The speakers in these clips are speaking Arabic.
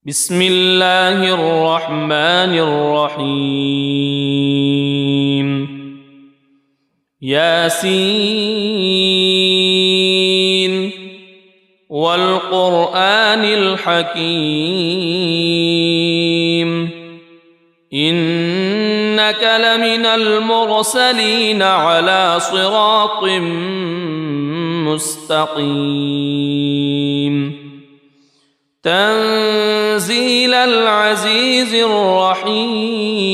بسم الله الرحمن الرحيم ياسين والقرآن الحكيم إنك لمن المرسلين على صراط مستقيم تنزيل العزيز الرحيم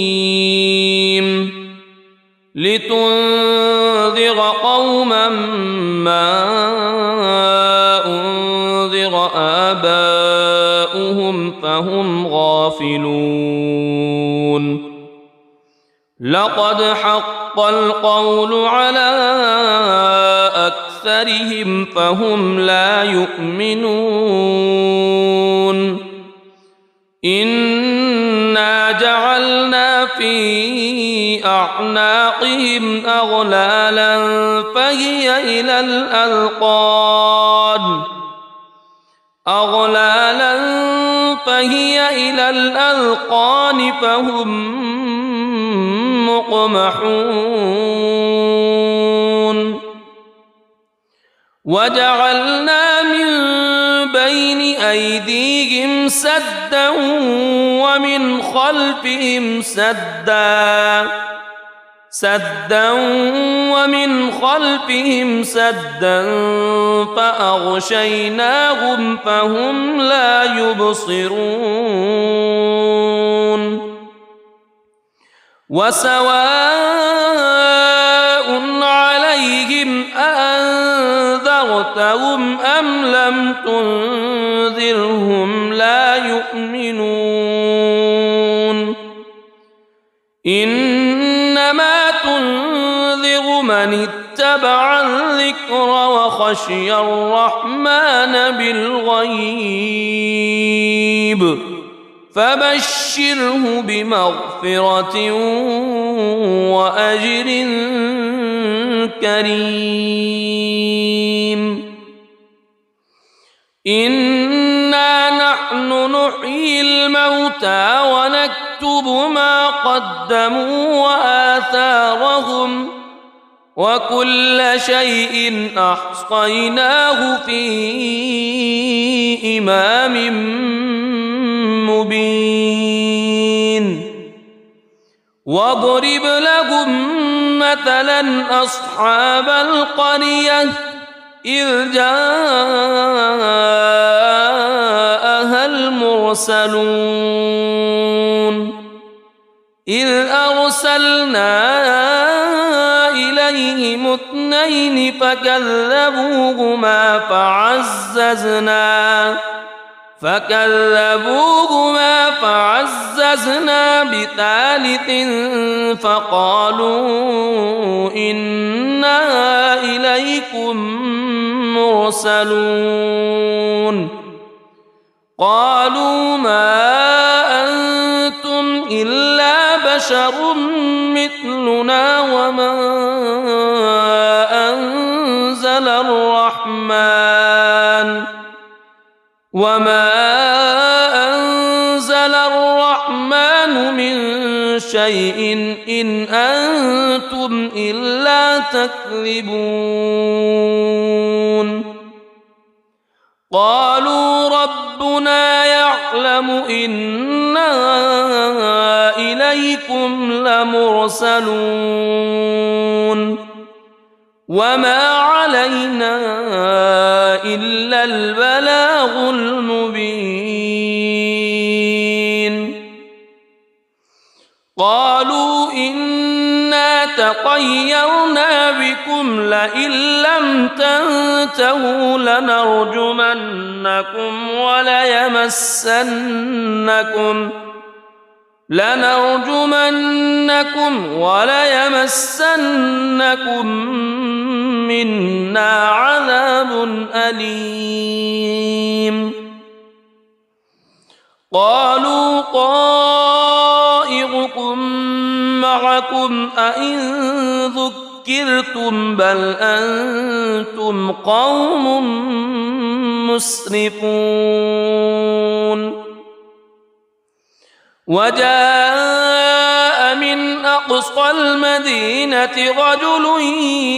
لتنذر قوما ما أنذر آباؤهم فهم غافلون لقد حق القول على أكثرهم فهم لا يؤمنون إنا جعلنا في أعناقهم أغلالا فهي إلى الأذقان فهم مقمحون وجعلنا من بين أيديهم سدا ومن خلفهم سدا فأغشيناهم فهم لا يبصرون وسواء عليهم أأنذرتهم أم لم تنذرهم لا يؤمنون إنما تنذر من اتبع الذكر وخشي الرحمن بالغيب فبشره بمغفرة وأجر كريم إنا نحن نحيي الموتى ونكتب ما قدموا وآثارهم وكل شيء أحصيناه في إمام مبين واضرب لهم مثلا أصحاب القرية إذ جاءها المرسلون إذ أرسلنا إليهم اثنين فكذبوهما فعززنا بثالث فقالوا إنا إليكم مرسلون قالوا ما أنتم إلا بشر مثلنا وما أنزل الرحمن من شيء إن أنتم إلا تكذبون قالوا ربنا يعلم إنا إليكم لمرسلون وما علينا إلا البلاغ المبين قالوا إنا تطيرنا بكم لئن لم تنتهوا لنرجمنكم وليمسنكم منا عذاب أليم قالوا طائركم معكم أئن ذكرتم بل أنتم قوم مسرفون وجاء من أقصى المدينة رجل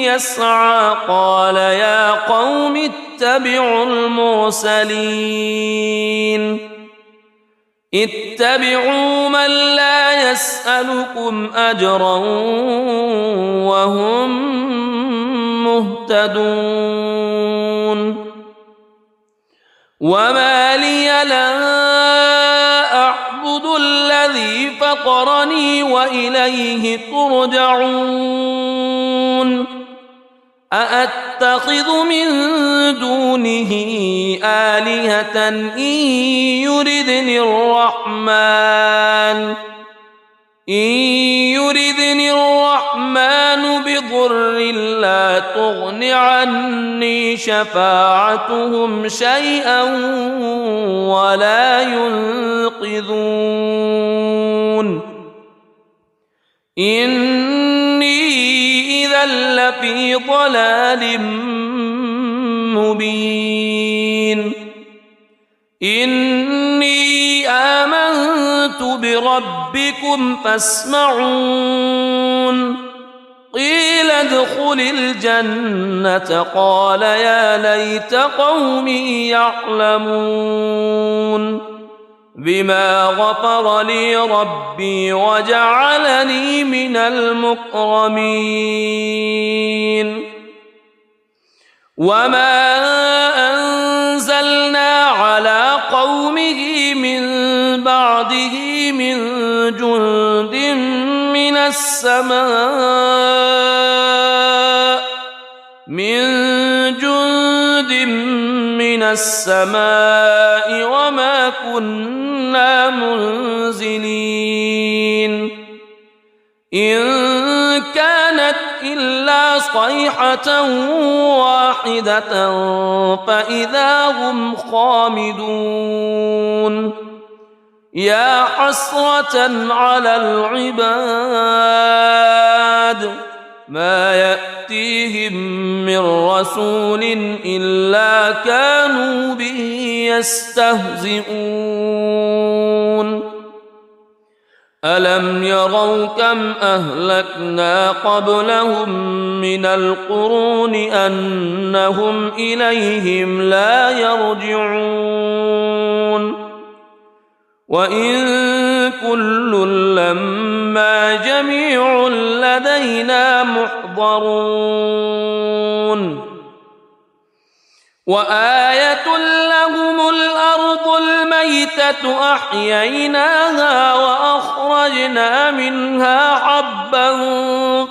يسعى قال يا قوم اتبعوا المرسلين اتبعوا من لا يسألكم أجرا وهم مهتدون وما لي لا أعبد الذي فطرني وإليه ترجعون أأتخذ من دونه آلهة إن يردني الرحمن بضر لا تغن عني شفاعتهم شيئا ولا ينقذون إني إذا لفي ضلال مبين إني آمنت بربكم فاسمعون قيل ادخل الجنة قال يا ليت قومي يعلمون بما غفر لي ربي وجعلني من المكرمين وما أنزلنا على قومه من بعده من جند من السماء وما كنا منزلين إن كانت إلا صيحة واحدة فإذا هم خامدون يا حسرة على العباد ما يأتيهم من رسول إلا كانوا به يستهزئون ألم يروا كم أهلكنا قبلهم من القرون أنهم إليهم لا يرجعون وإن كل لما جميع لدينا محضرون وآية لهم الأرض الميتة أحييناها وأخرجنا منها حبا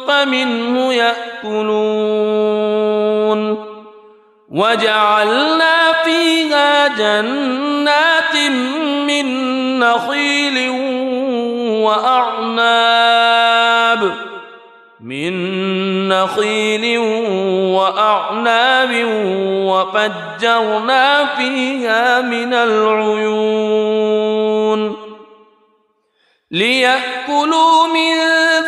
فمنه يأكلون وجعلنا فيها جنات من نخيل وأعناب وفجرنا فيها من العيون ليأكلوا من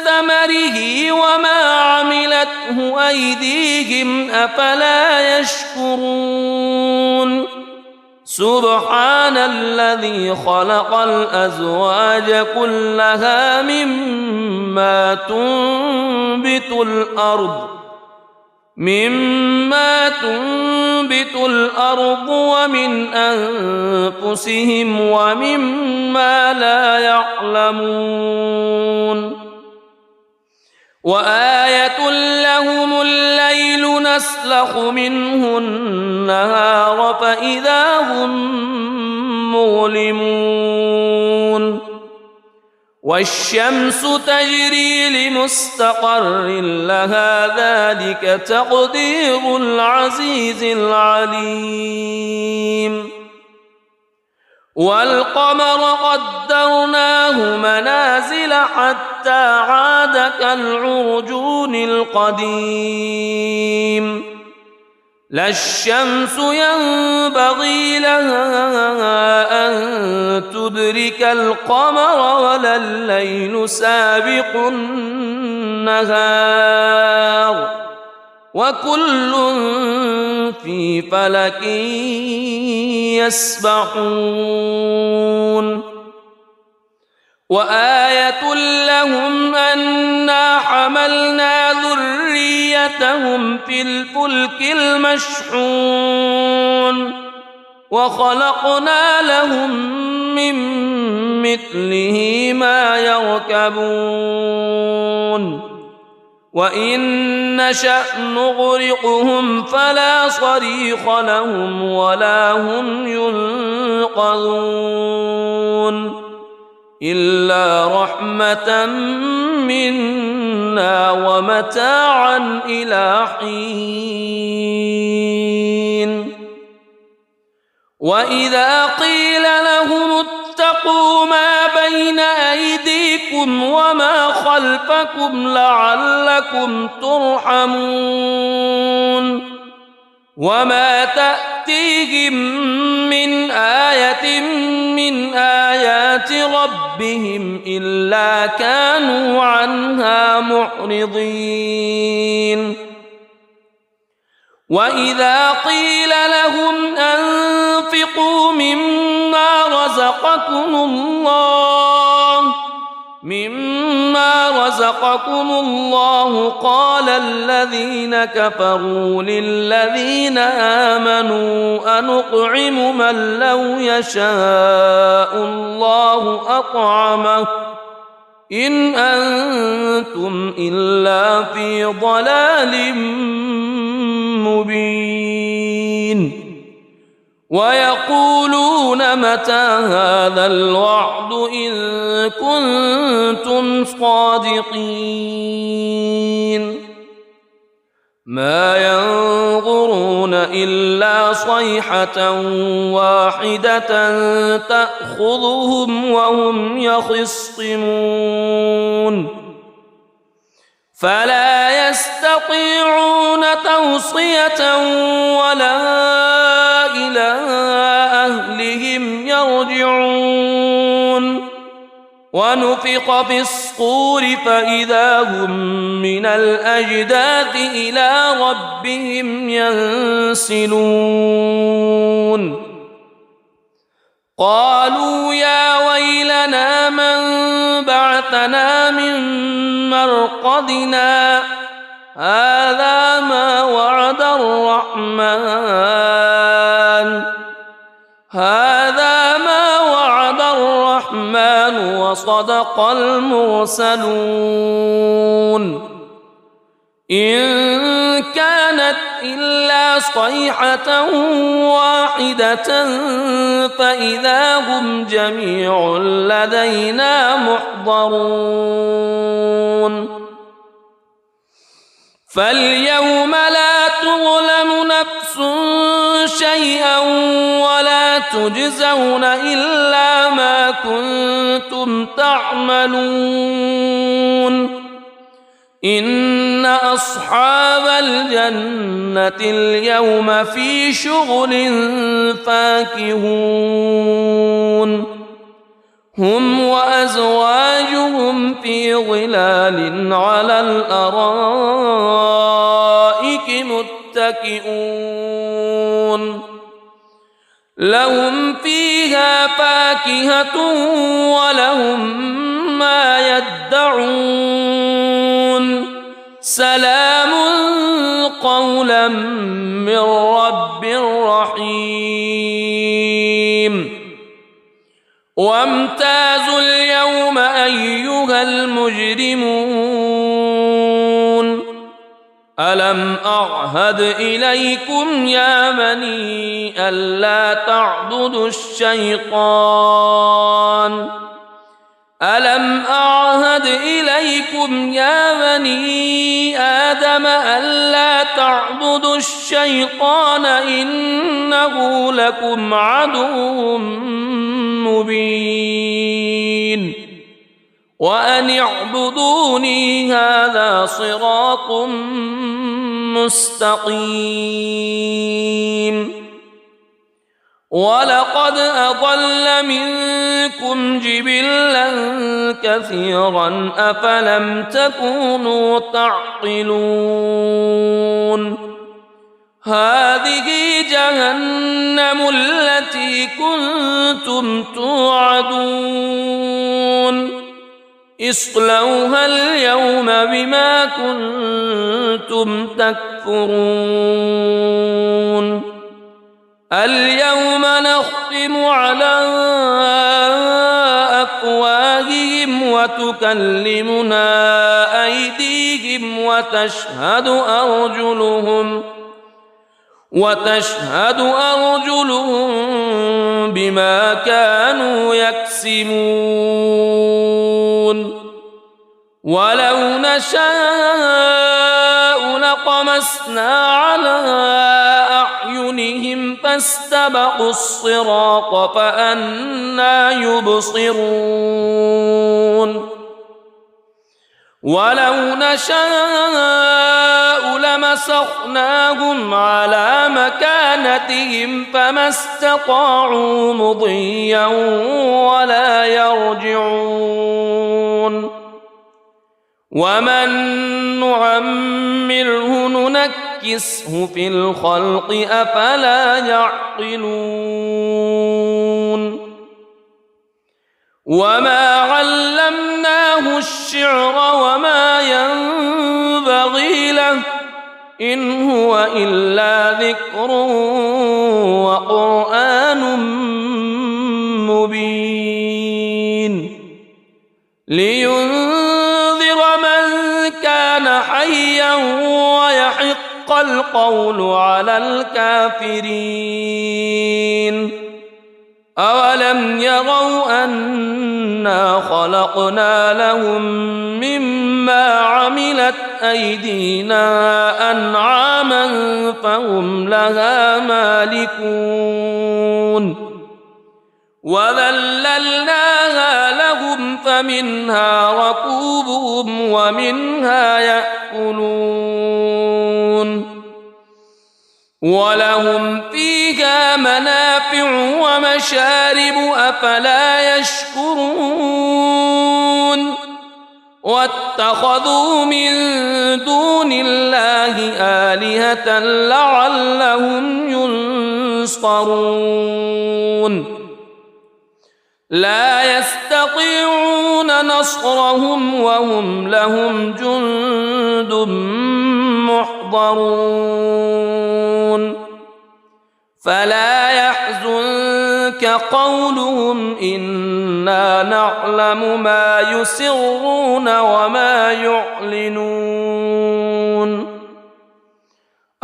ثمره وما عملته أيديهم أفلا يشكرون سبحان الذي خلق الأزواج كلها مما تنبت الأرض ومن أنفسهم ومما لا يعلمون وآية لهم الليل نسلخ منه النهار فإذا هم مظلمون والشمس تجري لمستقر لها ذلك تقدير العزيز العليم والقمر قدرناه منازل حتى عاد كالعرجون القديم لا الشمس ينبغي لها أن تدرك القمر ولا الليل سابق النهار وكل في فلك يسبحون وآية لهم أنا حملنا ذريتهم في الفلك المشحون وخلقنا لهم من مثله ما يركبون وإن نشأ نغرقهم فلا صريخ لهم ولا هم ينقذون إلا رحمة منا ومتاعا إلى حين وإذا قيل لهم اتقوا ما بين أيديكم وما خلفكم لعلكم ترحمون وما تأتيهم من آية من آيات ربهم إلا كانوا عنها معرضين وإذا قيل لهم أنفقوا مما رزقكم الله قال الذين كفروا للذين آمنوا أنطعم من لو يشاء الله أطعمه إن أنتم إلا في ضلال مبين ويقولون متى هذا الوعد إن كنتم صادقين ما ينظرون إلا صيحة واحدة تأخذهم وهم يخصمون فلا يستطيعون توصية ولا إلى أهلهم يرجعون ونفخ في الصور فإذا هم من الأجداث إلى ربهم ينسلون قالوا يا ويلنا من بعثنا من مرقدنا هذا ما وعد الرحمن وصدق المرسلون إن كانت إلا صيحة واحدة فإذا هم جميع لدينا محضرون فاليوم لا تظلم نفس شيئا ولا تجزون إلا ما كنتم تعملون إن أصحاب الجنة اليوم في شغل فاكهون هم وأزواجهم في ظلال على الأرائك متكئون لهم فيها فاكهة ولهم ما يدعون سلام قولا من رب رحيم وامتازوا اليوم أيها المجرمون ألم أعهد إليكم يا بني ألا تعبدوا الشيطان ألم أعهد إليكم يا بني آدم ألا تعبدوا الشيطان إنه لكم عدو مبين وأن اعبدوني هذا صراط مستقيم ولقد أضل منكم جبلا كثيرا أفلم تكونوا تعقلون هذه جهنم التي كنتم توعدون اصلوها اليوم بما كنتم تكفرون اليوم نختم على أفواههم وتكلمنا أيديهم وتشهد أرجلهم بما كانوا يكسبون ولو نشاء لطمسنا على أعينهم فاستبقوا الصراط فأنى يبصرون ولو نشاء لمسخناهم على مكانتهم فما استطاعوا مضيا ولا يرجعون ومن نعمره ننكسه في الخلق أفلا يعقلون وما علمناه الشعر وما ينبغي له إن هو إلا ذكر وقرآن مبين لينذر من كان حيا ويحق القول على الكافرين أولم يروا أنا خلقنا لهم مما عملت أيدينا أنعاما فهم لها مالكون وذللناها لهم فمنها ركوبهم ومنها يأكلون ولهم فيها منافع ومشارب أفلا يشكرون واتخذوا من دون الله آلهة لعلهم ينصرون لا يستطيعون نصرهم وهم لهم جند محضرون فلا يحزنك قولهم إنا نعلم ما يسرون وما يعلنون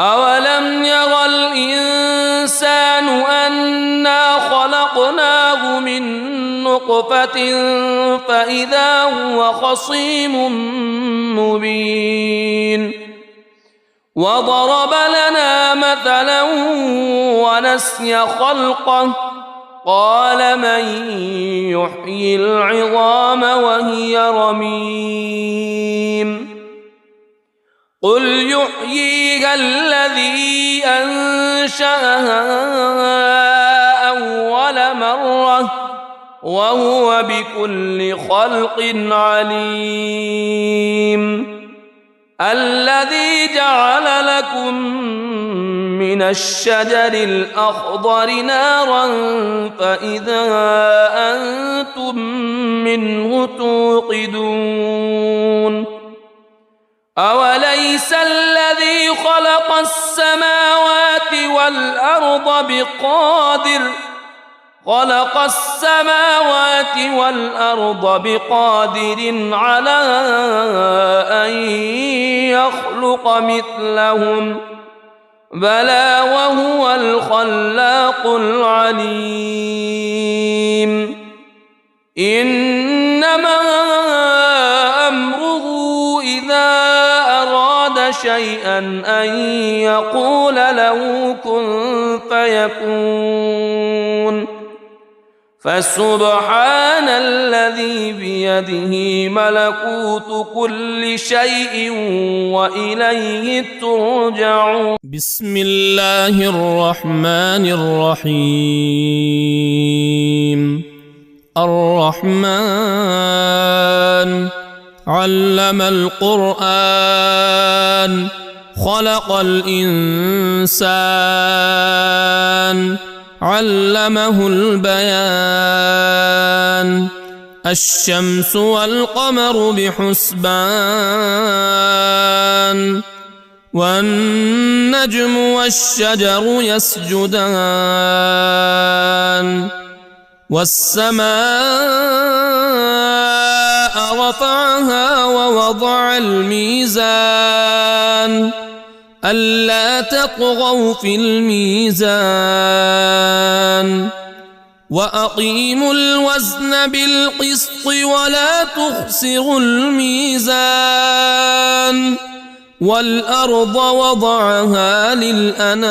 أولم ير الإنسان أنا خلقناه من نطفة فإذا هو خصيم مبين وضرب لنا مثلا ونسي خلقه قال من يحيي العظام وهي رميم قل يحييها الذي أنشأها أول مرة وهو بكل خلق عليم الذي جعل لكم من الشجر الأخضر نارا فإذا أنتم منه توقدون أوليس الذي خلق السماوات والأرض بقادر على أن يخلق مثلهم بلى وهو الخلاق العليم إنما أمره إذا أراد شيئا أن يقول له كن فيكون فسبحان الذي بيده ملكوت كل شيء وإليه ترجعون بسم الله الرحمن الرحيم الرحمن علم القرآن خلق الإنسان علمه البيان الشمس والقمر بحسبان والنجم والشجر يسجدان والسماء رفعها ووضع الميزان ألا تطغوا في الميزان وأقيموا الوزن بالقسط ولا تخسروا الميزان والأرض وضعها للأنام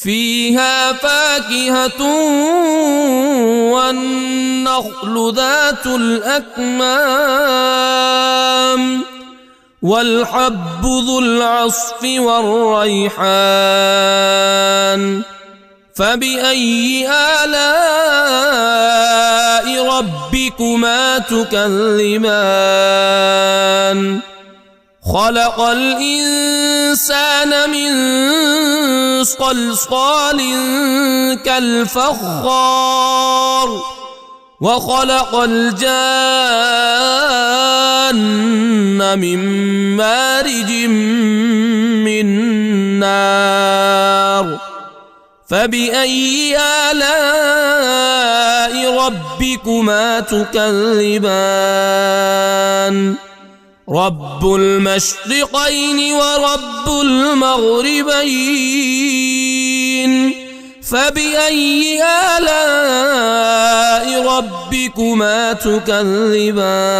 فيها فاكهة والنخل ذات الأكمام والحب ذو العصف والريحان فبأي آلاء ربكما تكذبان خلق الإنسان من صلصال كالفخار وخلق الجان من مارج من نار فبأي آلاء ربكما تكذبان رب المشرقين ورب المغربين فبأي آلاء ربكما تكذبان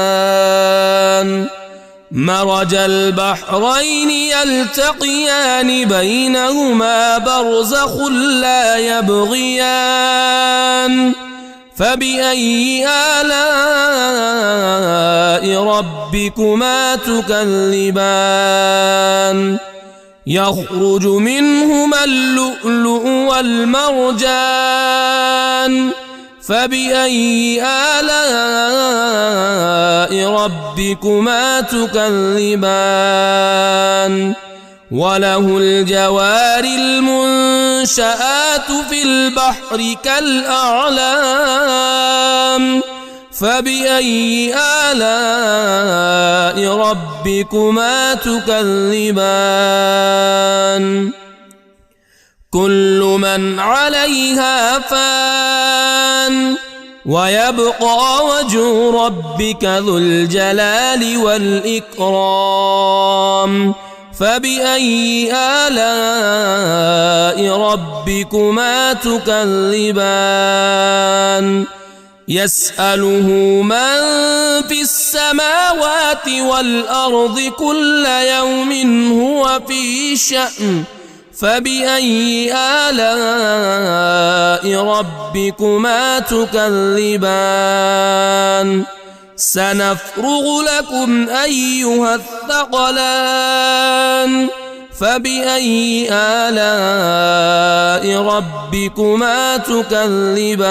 مرج البحرين يلتقيان بينهما برزخ لا يبغيان فبأي آلاء ربكما تكذبان يخرج منهما اللؤلؤ والمرجان فبأي آلاء ربكما تكذبان وله الجوار المنشآت في البحر كالأعلام فبأي آلاء ربكما تكذبان كل من عليها فان ويبقى وجه ربك ذو الجلال والإكرام فبأي آلاء ربكما تكذبان يسأله من في السماوات والأرض كل يوم هو في شأن فبأي آلاء ربكما تكذبان سنفرغ لكم أيها الثقلان فبأي آلاء ربكما تكذبان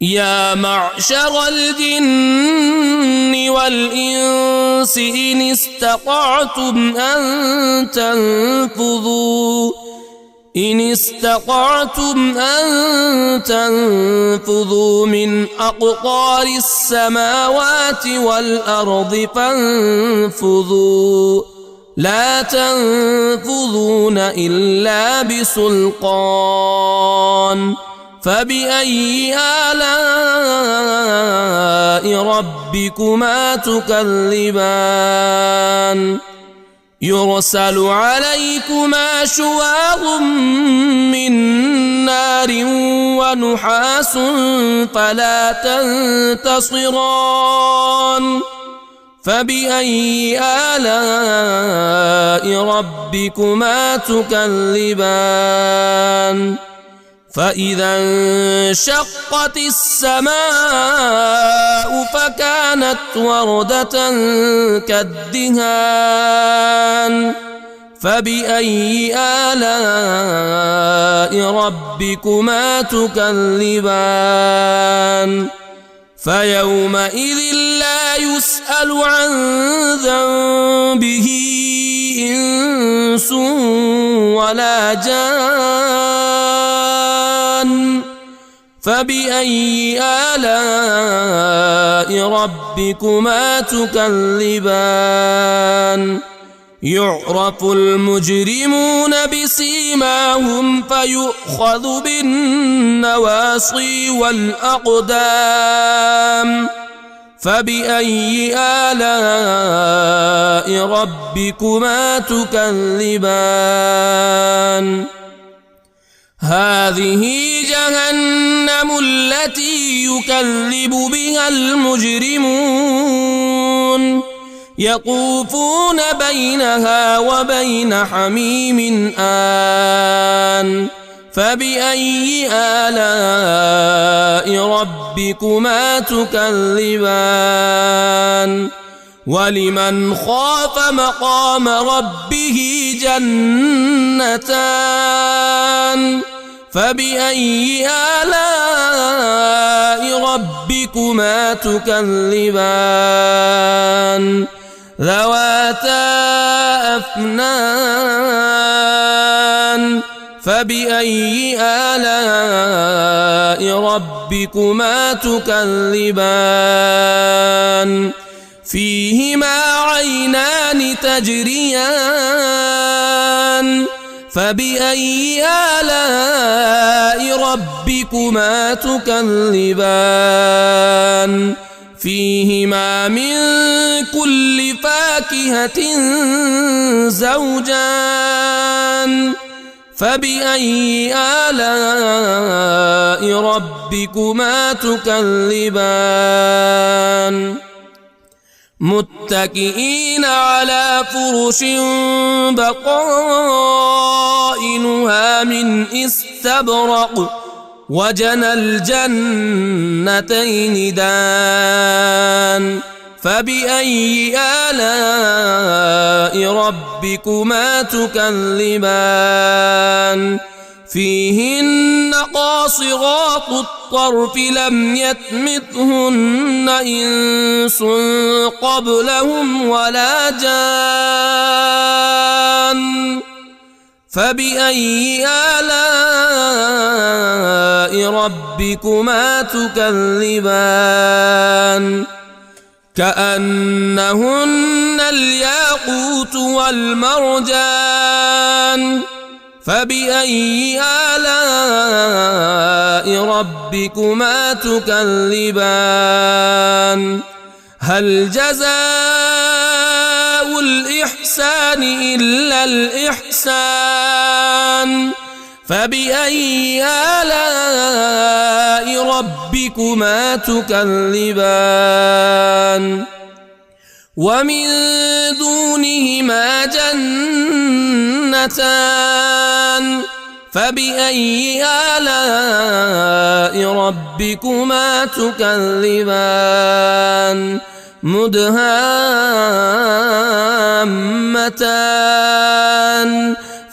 يا معشر الجن والإنس إن استطعتم أن تنفذوا من أقطار السماوات والأرض فانفذوا لا تنفذون إلا بسلطان فبأي آلاء ربكما تكذبان يرسل عليكما شواظ من نار ونحاس فلا تنتصران فبأي آلاء ربكما تكذبان فإذا انشقت السماء فكانت وردة كالدهان فبأي آلاء ربكما تكذبان فيومئذ لا يسأل عن ذنبه إنس ولا جان فبأي آلاء ربكما تكذبان يعرف المجرمون بسيماهم فيؤخذ بالنواصي والأقدام فبأي آلاء ربكما تكذبان هذه جهنم التي يكذب بها المجرمون يطوفون بينها وبين حميم آن فبأي آلاء ربكما تكذبان ولمن خاف مقام ربه جنتان فبأي آلاء ربكما تكذبان ذواتا أفنان فبأي آلاء ربكما تكذبان فيهما عينان تجريان فبأي آلاء ربكما تكذبان فيهما من كل فاكهة زوجان فبأي آلاء ربكما تكذبان متكئين على فرش بطائنها من استبرق وجنى الجنتين دان فبأي آلاء ربكما تكذبان فيهن قاصرات الطرف لم يطمثهن إنس قبلهم ولا جان فبأي آلاء ربكما تكذبان كأنهن الياقوت والمرجان فبأي آلاء ربكما تكذبان هل جزاء الإحسان إلا الإحسان فبأي آلاء ربكما تكذبان ومن دونهما جنتان فبأي آلاء ربكما تكذبان مدهامتان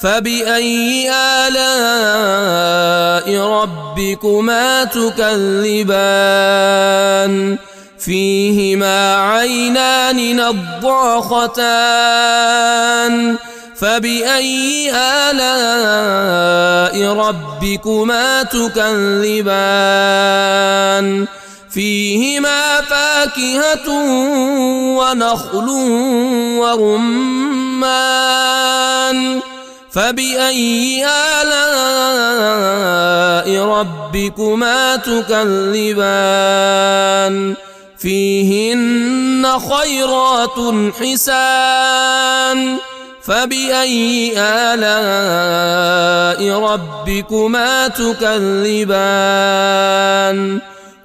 فبأي آلاء ربكما تكذبان فيهما عينان نضاختان فبأي آلاء ربكما تكذبان فيهما فاكهة ونخل ورمان فبأي آلاء ربكما تكذبان فيهن خيرات حسان فبأي آلاء ربكما تكذبان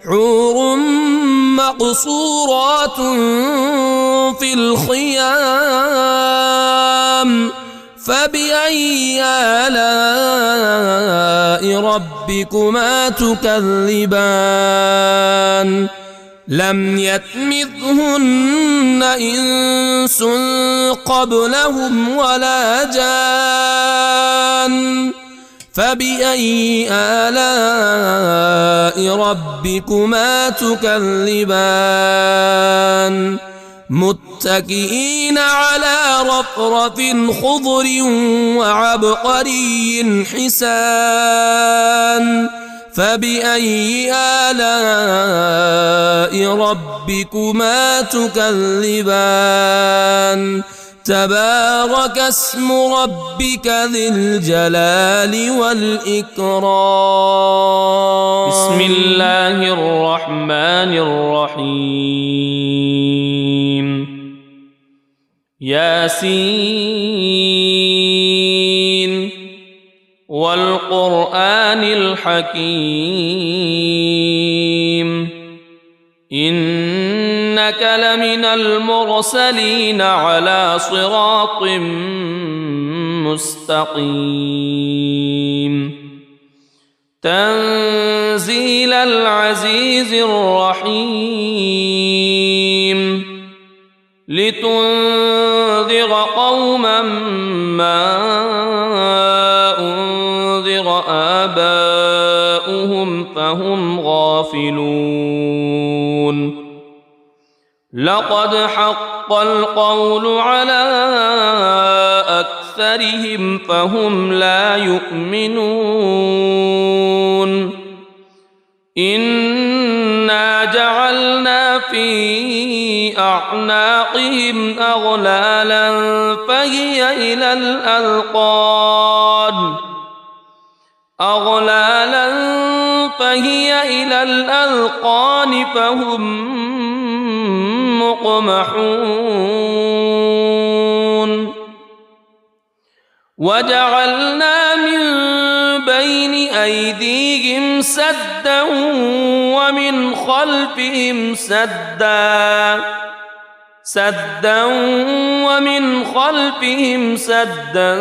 حور مقصورات في الخيام فبأي آلاء ربكما تكذبان لم يطمثهن إنس قبلهم ولا جان فبأي آلاء ربكما تكذبان متكئين على رفرف خضر وعبقري حسان فبأي آلاء ربكما تكذبان تبارك اسم ربك ذي الجلال والإكرام بسم الله الرحمن الرحيم ياسين والقرآن الحكيم إنك لمن المرسلين على صراط مستقيم تنزيل العزيز الرحيم لتنذر قوما ما أنذر آباؤهم فهم غافلون لقد حق القول على أكثرهم فهم لا يؤمنون إنا جعلنا في أعناقهم أغلالا فهي إلى الأذقان فهم مقمحون وجعلنا من بين أيديهم سدا ومن خلفهم سدا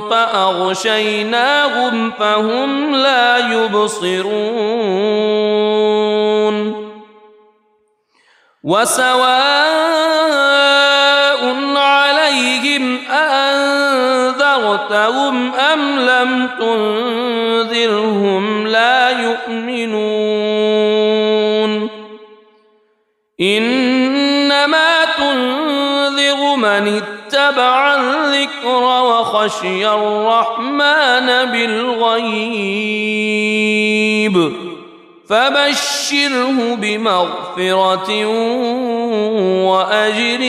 فأغشيناهم فهم لا يبصرون وسواء عليهم أأنذرتهم أم لم تنذرهم لا يؤمنون إنما تنذر من اتبع الذكر وخشي الرحمن بالغيب فبشره بمغفرة وأجر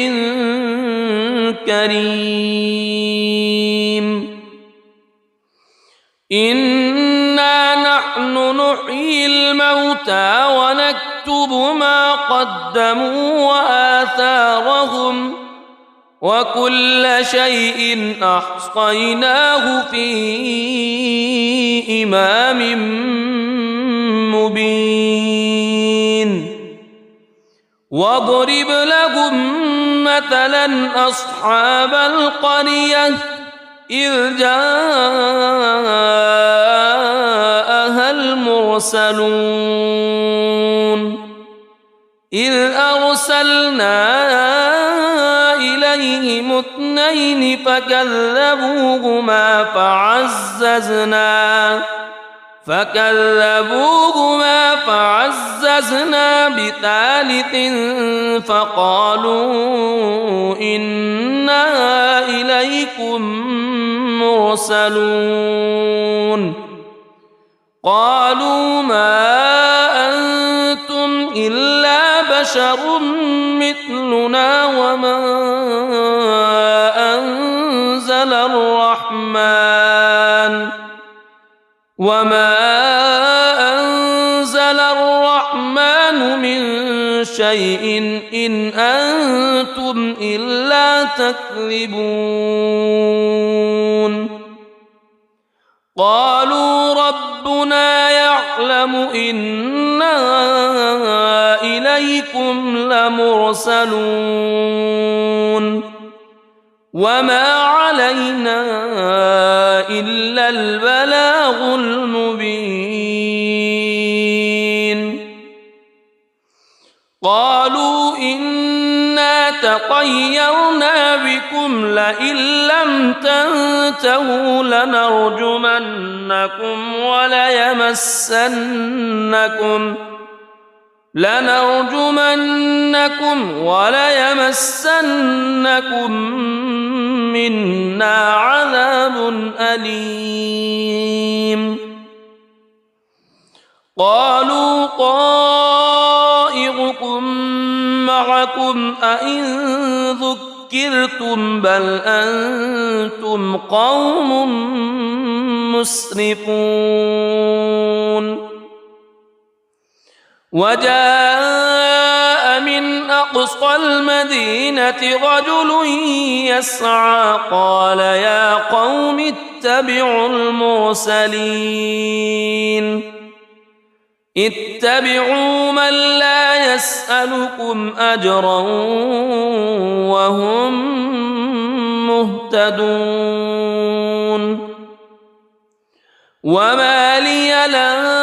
كريم إنا نحن نحيي الموتى ونكتب ما قدموا وآثارهم وكل شيء أحصيناه في إمام مبين واضرب لهم مثلا أصحاب القرية إذ جاءها المرسلون إذ أرسلنا إليهم اثنين فكذبوهما فعززنا بثالث فقالوا إنا إليكم مرسلون قالوا ما أنتم إلا بشر مثلنا وما أنزل الرحمن من شيء إن أنتم إلا تكذبون قالوا ربنا يعلم إنا إليكم لمرسلون وما علينا إلا البلاغ المبين قالوا إنا تطيرنا بكم لئن لم تنتهوا لنرجمنكم وليمسنكم منا عذاب أليم قالوا طائركم معكم أئن ذكرتم بل أنتم قوم مسرفون وجاء من أقصى المدينة رجل يسعى قال يا قوم اتبعوا المرسلين اتبعوا من لا يسألكم أجرا وهم مهتدون وما لي لا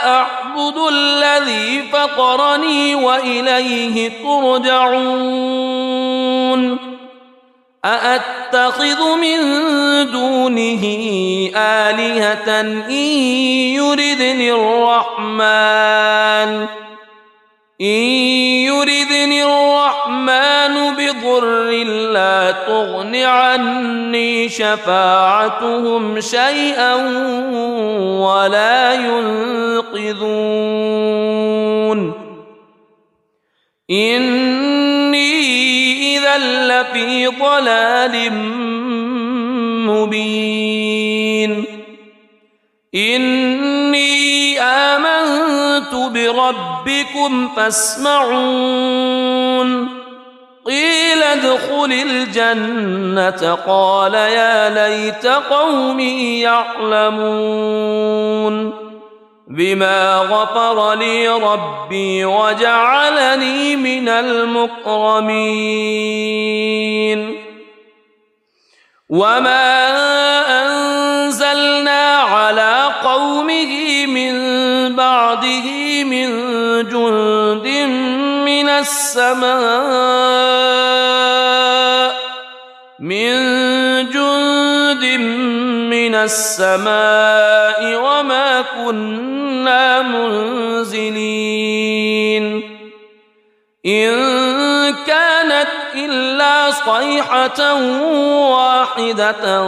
أعبد الذي فطرني وإليه ترجعون أأتخذ من دونه آلهة إن يردني الرحمن بضر لا تغن عني شفاعتهم شيئا ولا ينقذون إني إذا لفي ضلال مبين إني آمنت بربكم فاسمعون قيل ادخل الجنة قال يا ليت قومي يعلمون بما غفر لي ربي وجعلني من المكرمين وما أنزلنا على قومه من بعده من جند من السماء وما كنا منزلين إن كانت إلا صيحة واحدة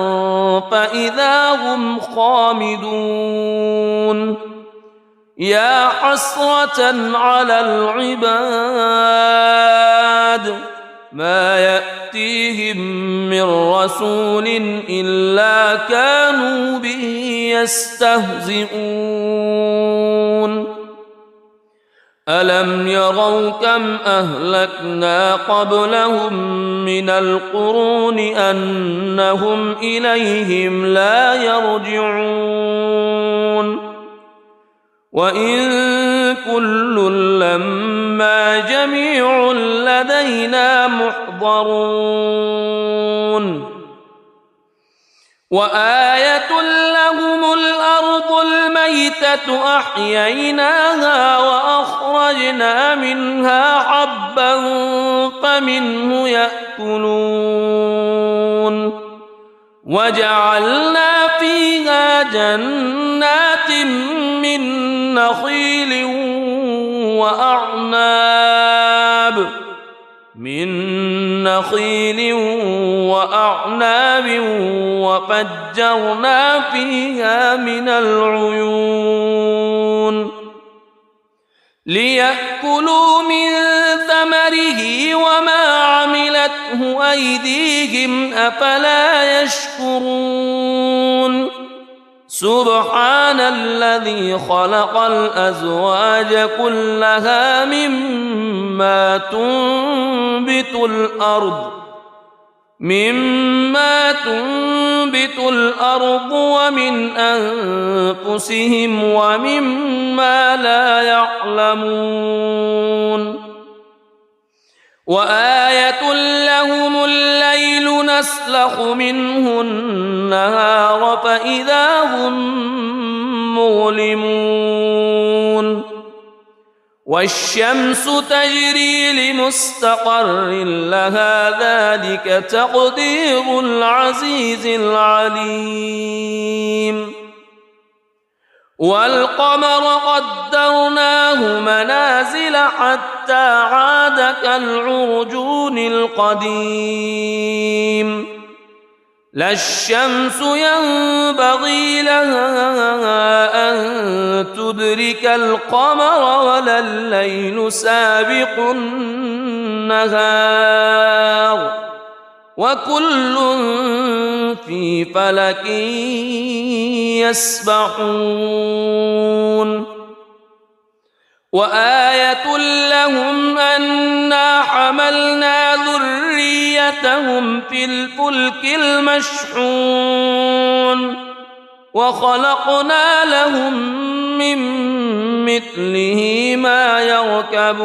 فإذا هم خامدون يا حسرة على العباد ما يأتيهم من رسول إلا كانوا به يستهزئون ألم يروا كم أهلكنا قبلهم من القرون أنهم إليهم لا يرجعون وإن كل لما جميع لدينا محضرون وآية لهم الأرض الميتة أحييناها وأخرجنا منها حبا فمنه يأكلون وجعلنا فيها جنات من نخيل وأعناب وفجرنا فيها من العيون ليأكلوا من ثمره وما عملته أيديهم أفلا يشكرون سبحان الذي خلق الأزواج كلها مما تنبت الأرض ومن أنفسهم ومما لا يعلمون وآية لهم الليل نسلخ منه النهار فإذا هم مظلمون والشمس تجري لمستقر لها ذلك تقدير العزيز العليم والقمر قدرناه منازل حتى عاد كالعرجون القديم لا الشمس ينبغي لها أن تدرك القمر ولا الليل سابق النهار وكل في فلك يسبحون وآية لهم أنا حملنا ذريتهم في الفلك المشحون وخلقنا لهم من مثله ما يركبون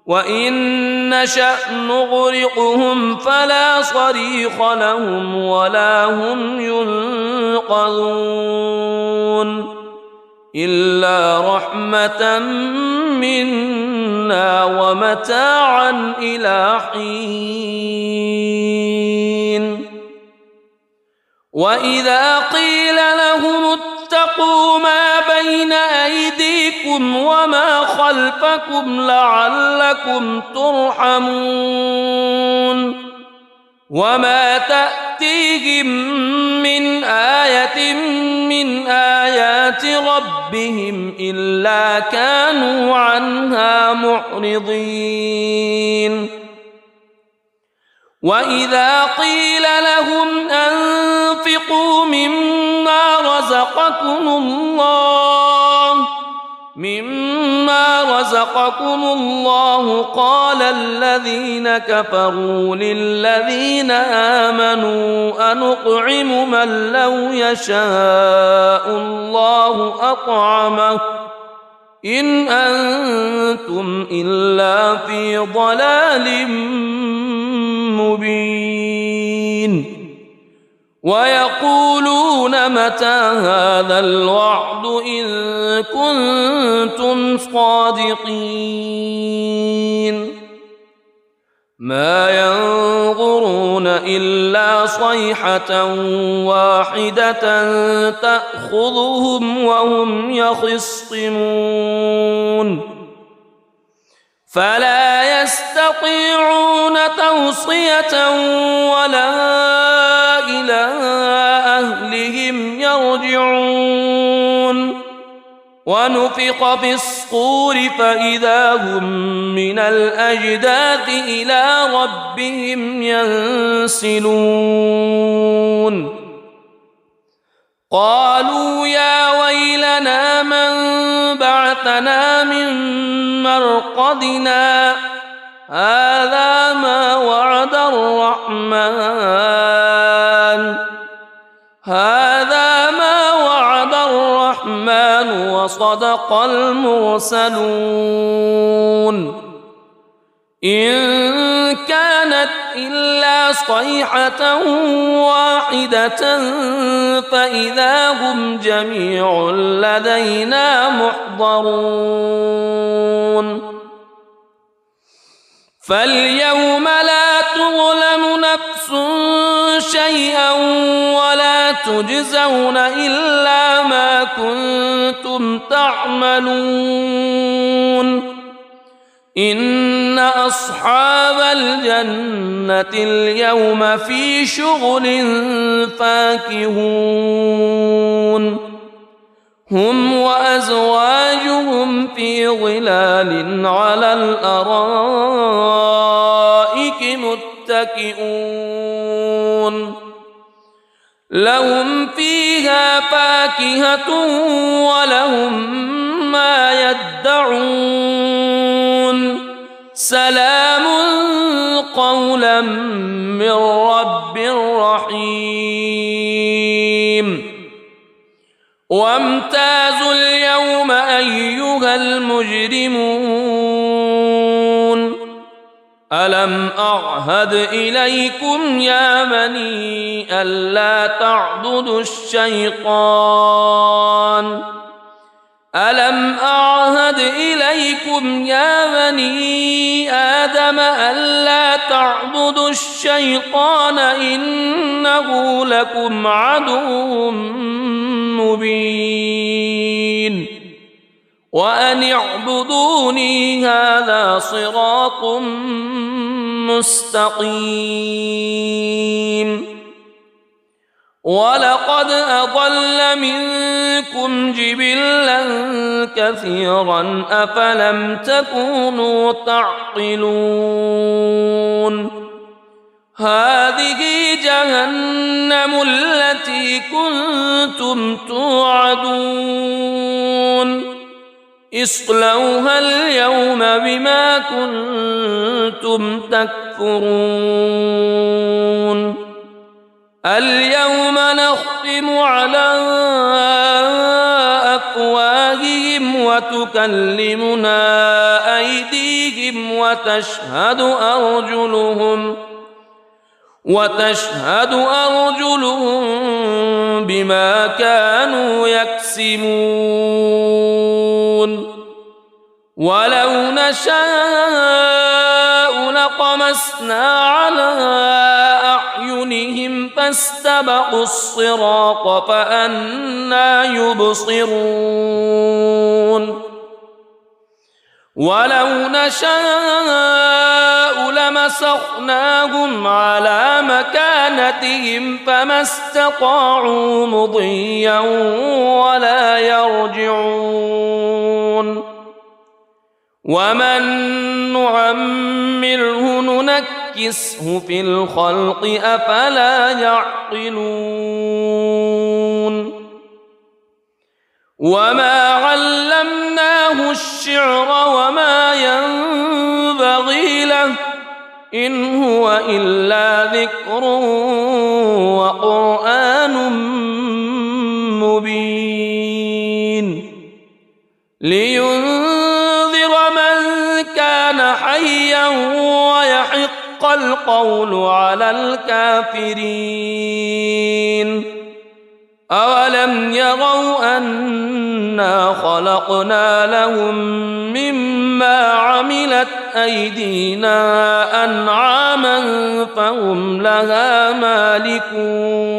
وإن نشأ نغرقهم فلا صريخ لهم ولا هم ينقذون إلا رحمة منا ومتاعا إلى حين وإذا قيل لهم اتقوا ما بين أيديكم وما خلفكم لعلكم ترحمون وما تأتيهم من آية من آيات ربهم إلا كانوا عنها معرضين وإذا قيل لهم أنفقوا مما رزقكم الله قال الذين كفروا للذين آمنوا أنطعم من لو يشاء الله أطعمه إن أنتم إلا في ضلال مبين ويقولون متى هذا الوعد إن كنتم صادقين ما ينظرون إلا صيحة واحدة تأخذهم وهم يخصمون فلا يستطيعون توصية ولا إلى أهلهم يرجعون ونفخ في الصور فإذا هم من الأجداث إلى ربهم ينسلون قالوا يا ويلنا من بعثنا من مرقدنا هذا ما وعد الرحمن وصدق المرسلون إن كانت إلا صيحة واحدة فإذا هم جميع لدينا محضرون فاليوم لا تظلم نفس شيئا ولا تجزون إلا ما كنتم تعملون إن أصحاب الجنة اليوم في شغل فاكهون هم وأزواجهم في ظلال على الأرائك متكئون لهم فيها فاكهة ولهم ما يدعون سلام قولا من رب رحيم وامتازوا اليوم أيها المجرمون ألم أعهد إليكم يا بني ألا تعبدوا الشيطان ألم أعهد إليكم يا بني آدم ألا تعبدوا الشيطان إنه لكم عدو مبين وأن اعبدوني هذا صراط مستقيم ولقد أضل منكم جبلا كثيرا أفلم تكونوا تعقلون هذه جهنم التي كنتم توعدون اصلوها اليوم بما كنتم تكفرون اليوم نختم على أفواههم وتكلمنا أيديهم وتشهد أرجلهم بما كانوا يكسبون ولو نشاء لطمسنا على أعينهم فاستبقوا الصراط فأنى يبصرون ولو نشاء لمسخناهم على مكانتهم فما استطاعوا مضيا ولا يرجعون ومن نعمره ننكسه في الخلق أفلا يعقلون وما علمناه الشعر وما ينبغي له إن هو إلا ذكر وقرآن مبين لينذر من كان حيا ويحق القول على الكافرين أولم يروا أنا خلقنا لهم مما عملت أيدينا أنعاما فهم لها مالكون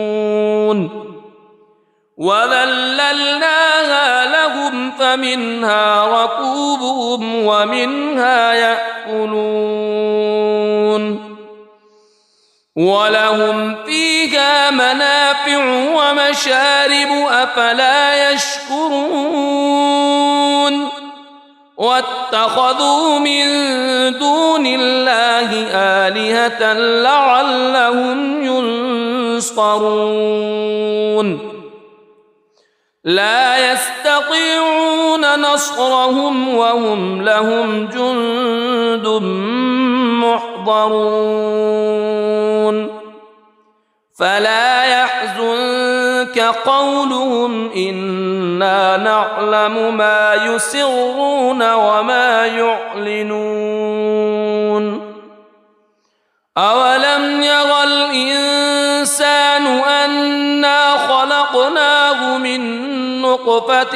وذللناها لهم فمنها ركوبهم ومنها يأكلون ولهم فيها منافع ومشارب أفلا يشكرون واتخذوا من دون الله آلهة لعلهم ينصرون لا يستطيعون نصرهم وهم لهم جند محضرون فلا يحزنك قولهم إنا نعلم ما يسرون وما يعلنون أولم ير الإنسان أنا خلقناه من نطفة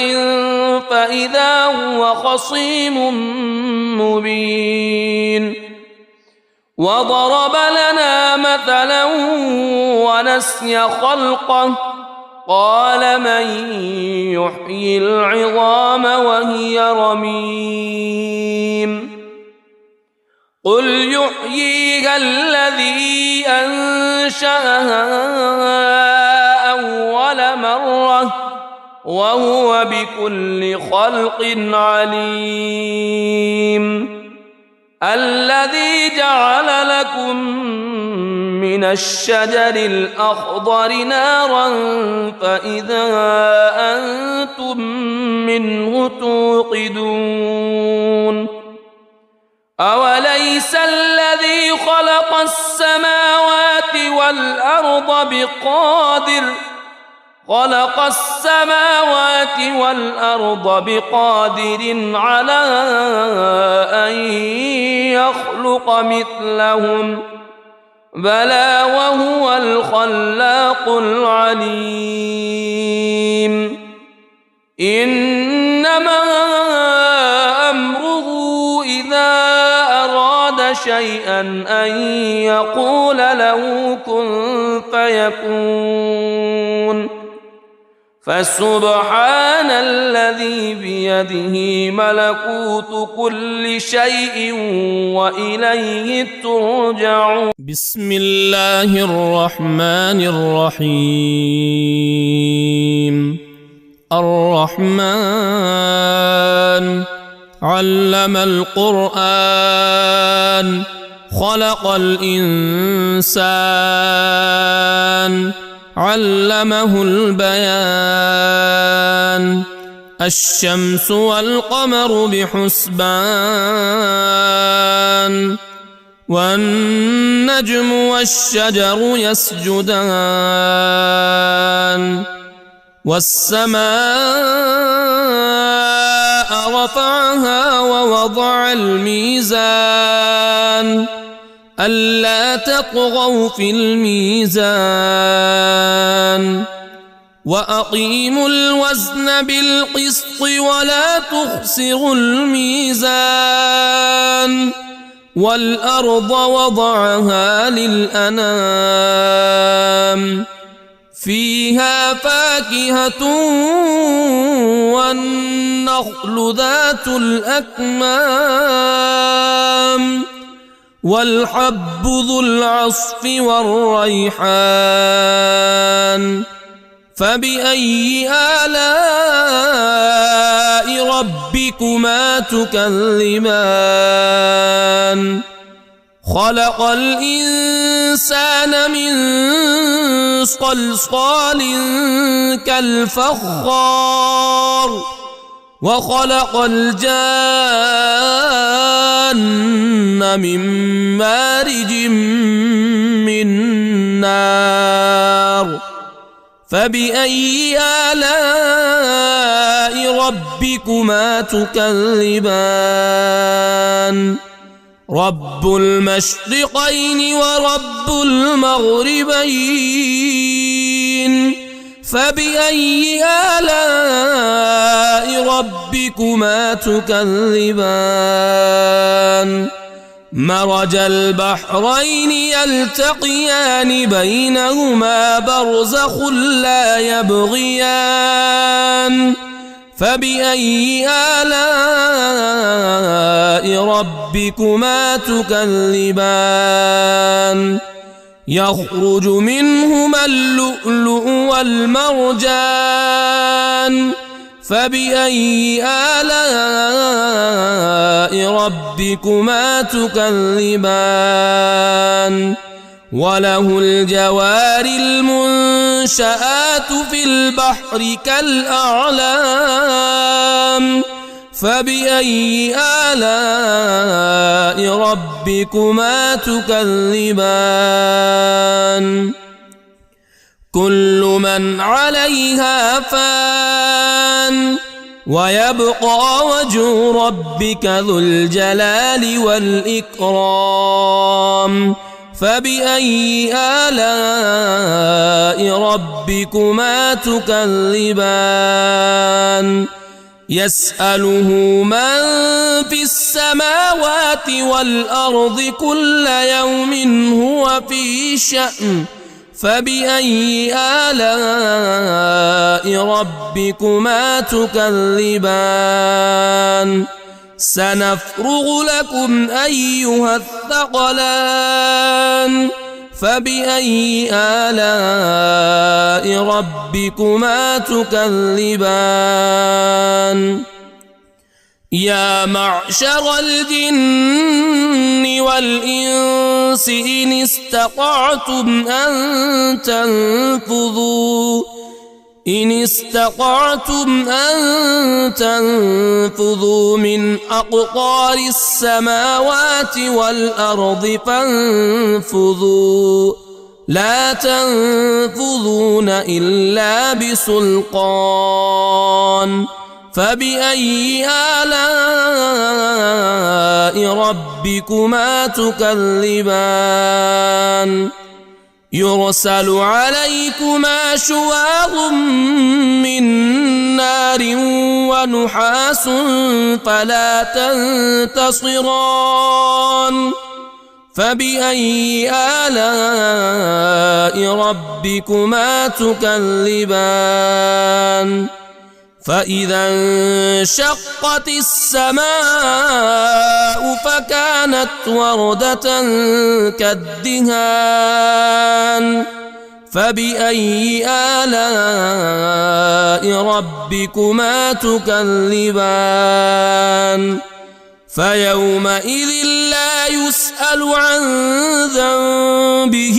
فإذا هو خصيم مبين وضرب لنا مثلا ونسي خلقه قال من يحيي العظام وهي رميم قل يحييها الذي أنشأها أول مرة وهو بكل خلق عليم الذي جعل لكم من الشجر الأخضر نارا فإذا أنتم منه توقدون أوليس الذي خلق السماوات والأرض بقادر على أن يخلق مثلهم بلى وهو الخلاق العليم إنما أمره إذا أراد شيئا أن يقول له كن فيكون فسبحان الذي بيده ملكوت كل شيء وإليه ترجعون. بسم الله الرحمن الرحيم. الرحمن علم القرآن خلق الإنسان علمه البيان. الشمس والقمر بحسبان والنجم والشجر يسجدان. والسماء رفعها ووضع الميزان ألا تطغوا في الميزان وأقيموا الوزن بالقسط ولا تخسروا الميزان. والأرض وضعها للأنام فيها فاكهة والنخل ذات الأكمام والحب ذو العصف والريحان. فبأي آلاء ربكما تكذبان؟ خلق الإنسان من صلصال كالفخار وخلق الجان من مارج من نار. فبأي آلاء ربكما تكذبان؟ رب المشرقين ورب المغربين. فبأي آلاء ربكما تكذبان؟ مرج البحرين يلتقيان بينهما برزخ لا يبغيان. فبأي آلاء ربكما تكذبان؟ يخرج منهما اللؤلؤ والمرجان. فبأي آلاء ربكما تكذبان؟ وله الجوار المنشآت في البحر كالأعلام. فبأي آلاء ربكما تكذبان؟ كل من عليها فان ويبقى وجه ربك ذو الجلال والإكرام. فبأي آلاء ربكما تكذبان؟ يسأله من في السماوات والأرض كل يوم هو في شأن. فبأي آلاء ربكما تكذبان؟ سنفرغ لكم أيها الثقلان. فبأي آلاء ربكما تكذبان؟ يا معشر الجن والإنس إن استطعتم أن تنفذوا من أقطار السماوات والأرض فانفذوا لا تنفذون إلا بسلطان. فبأي آلاء ربكما تكذبان؟ يرسل عليكما شواظ من نار ونحاس فلا تنتصران. فبأي آلاء ربكما تكذبان فإذا انشقت السماء فكانت وردة كالدهان فبأي آلاء ربكما تكذبان فيومئذ لا يسأل عن ذنبه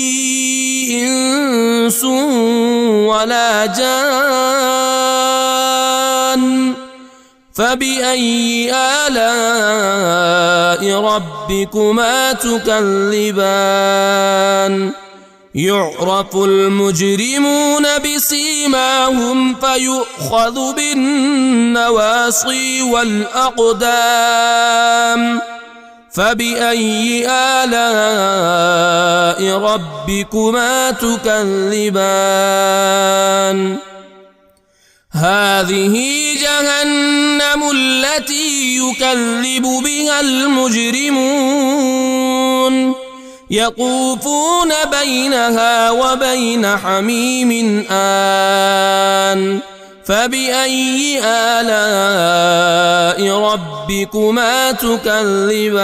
إنس ولا جان فبأي آلاء ربكما تكذبان يعرف المجرمون بسيماهم فيؤخذ بالنواصي والأقدام فبأي آلاء ربكما تكذبان هذه جهنم التي يكذب بها المجرمون يطوفون بينها وبين حميم آن فبأي آلاء ربكما تكذبان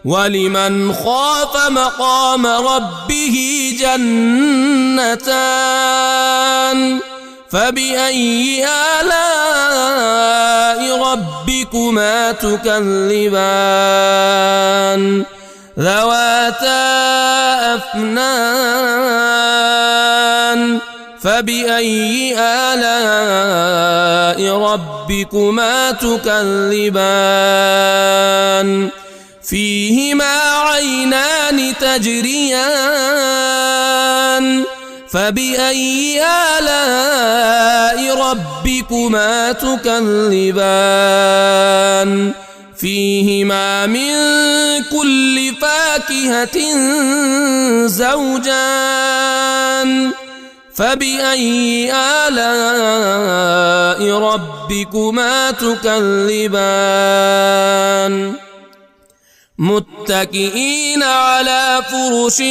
ولمن خاف مقام ربه جنتان فبأي آلاء ربكما تكذبان ذواتا أفنان فبأي آلاء ربكما تكذبان فيهما عينان تجريان فبأي آلاء ربكما تكذبان فيهما من كل فاكهة زوجان فبأي آلاء ربكما تكذبان متكئين على فرش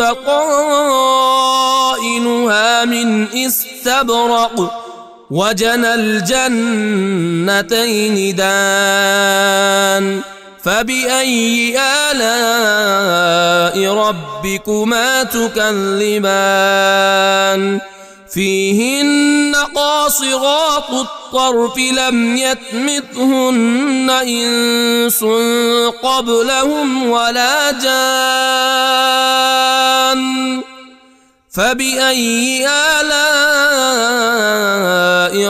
بطائنها من استبرق وجنى الجنتين دان فبأي آلاء ربكما تكذبان فيهن قاصرات الطرف لم يطمثهن إنس قبلهم ولا جان فبأي آلاء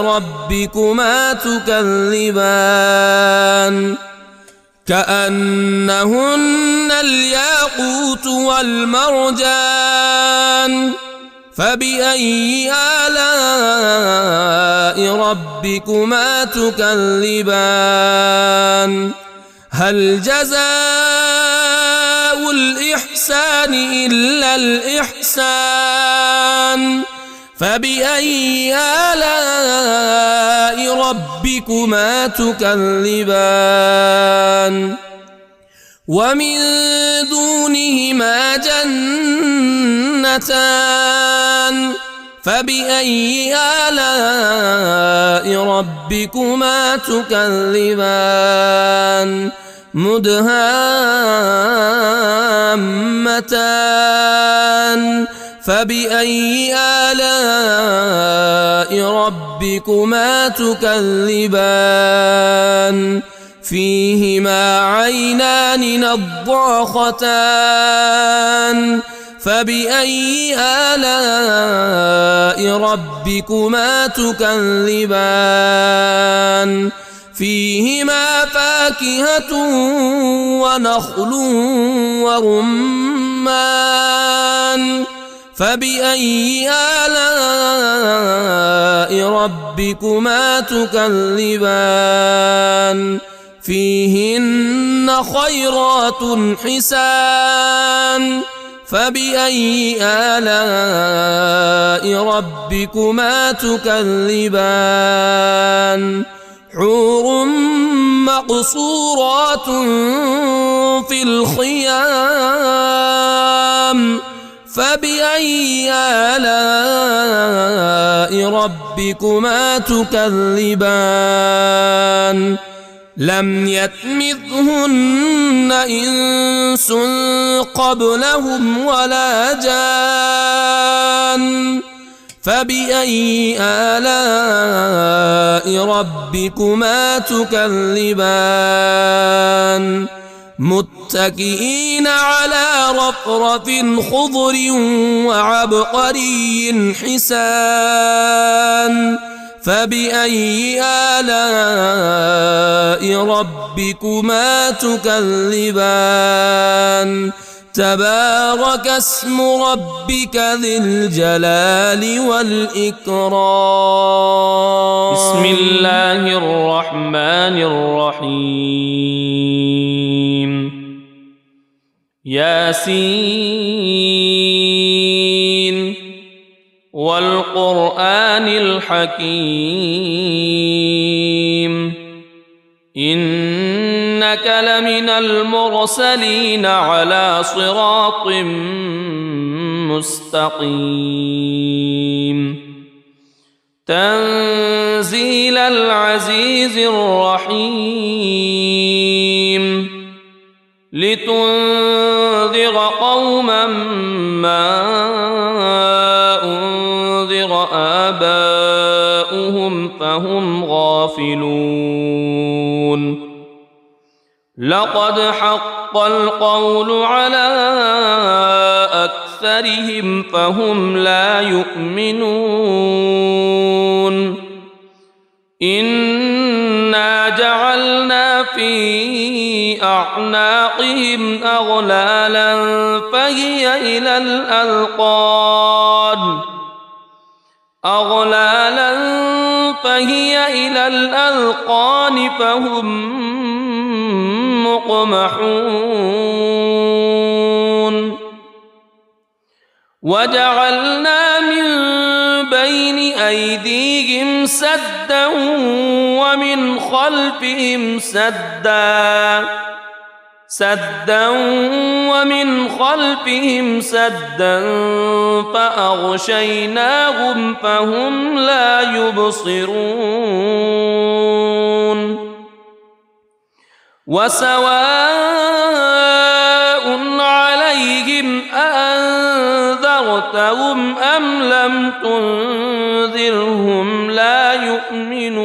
ربكما تكذبان كأنهن الياقوت والمرجان فبأي آلاء ربكما تكذبان هل جزاء الإحسان إلا الإحسان فبأي آلاء ربكما تكذبان ومن دونهما جنتان فبأي آلاء ربكما تكذبان مدهامتان فبأي آلاء ربكما تكذبان فيهما عينان نضاختان فبأي آلاء ربكما تكذبان فيهما فاكهة ونخل ورمان فبأي آلاء ربكما تكذبان فيهن خيرات حسان فبأي آلاء ربكما تكذبان حور مقصورات في الخيام فبأي آلاء ربكما تكذبان لم يطمثهن إنس قبلهم ولا جان فبأي آلاء ربكما تكذبان متكئين على رفرف خضر وعبقري حسان فبأي آلاء ربكما تكذبان تبارك اسم ربك ذي الجلال والإكرام بسم الله الرحمن الرحيم ياسين والقرآن الحكيم إنك لمن المرسلين على صراط مستقيم تنزيل العزيز الرحيم لتنذر قوما ما أنذر آباؤهم فهم غافلون لقد حق القول على أكثرهم فهم لا يؤمنون إنا جعلنا في أعناقهم أغلالا فهي إلى الأذقان فهم مقمحون وجعلنا من بين أيديهم سدا ومن خلفهم سدا فأغشيناهم فهم لا يبصرون وسواء عليهم أأنذرتهم أم لم تنذرهم لا يؤمنون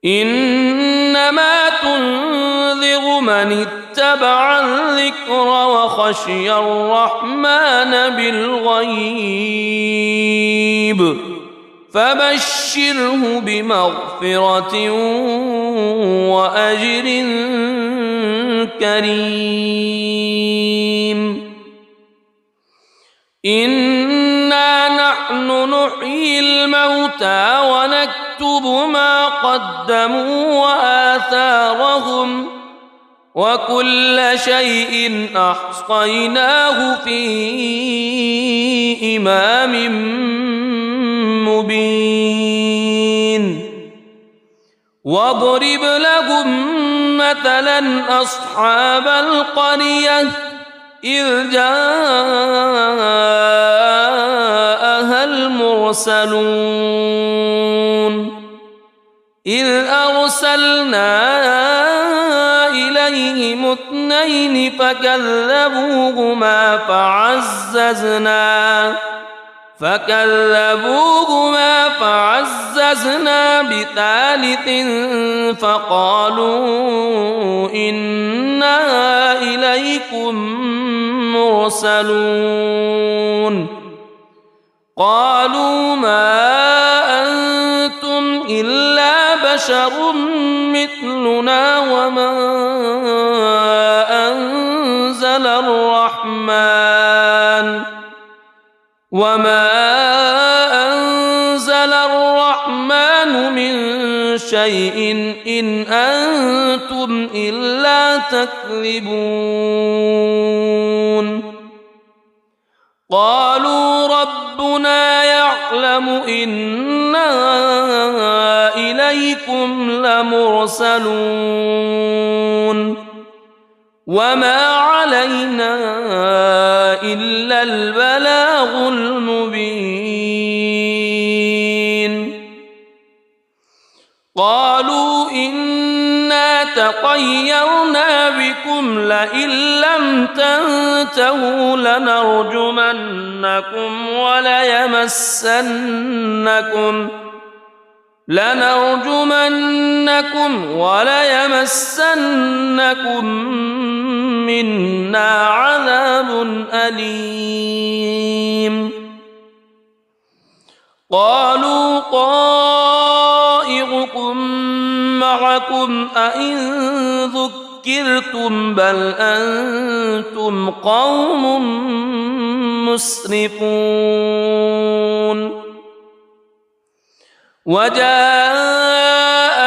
إنما تنذر من اتبع الذكر وخشي الرحمن بالغيب فبشره بمغفرة وأجر كريم إنا نحن نحيي الموتى ونكتب ما قدموا وآثارهم وكل شيء أحصيناه في إمام مبين واضرب لهم مثلا أصحاب القرية إذ جاءها المرسلون إذ أرسلنا إليهم اثنين فكذبوهما فعززنا بثالث فقالوا إنا إليكم مرسلون قالوا ما أنتم إلا بشر مثلنا وما أنزل الرحمن من شيء إن أنتم إلا تكذبون قالوا ربنا يعلم يعلم إنا إليكم لمرسلون وما علينا إلا البلاغ المبين قالوا إنا تطيرنا بكم لئن لم تنتهوا لنرجمنكم وليمسنكم منا عذاب أليم قالوا طائركم معكم أئن ذكرتم بل أنتم قوم مسرفون وجاء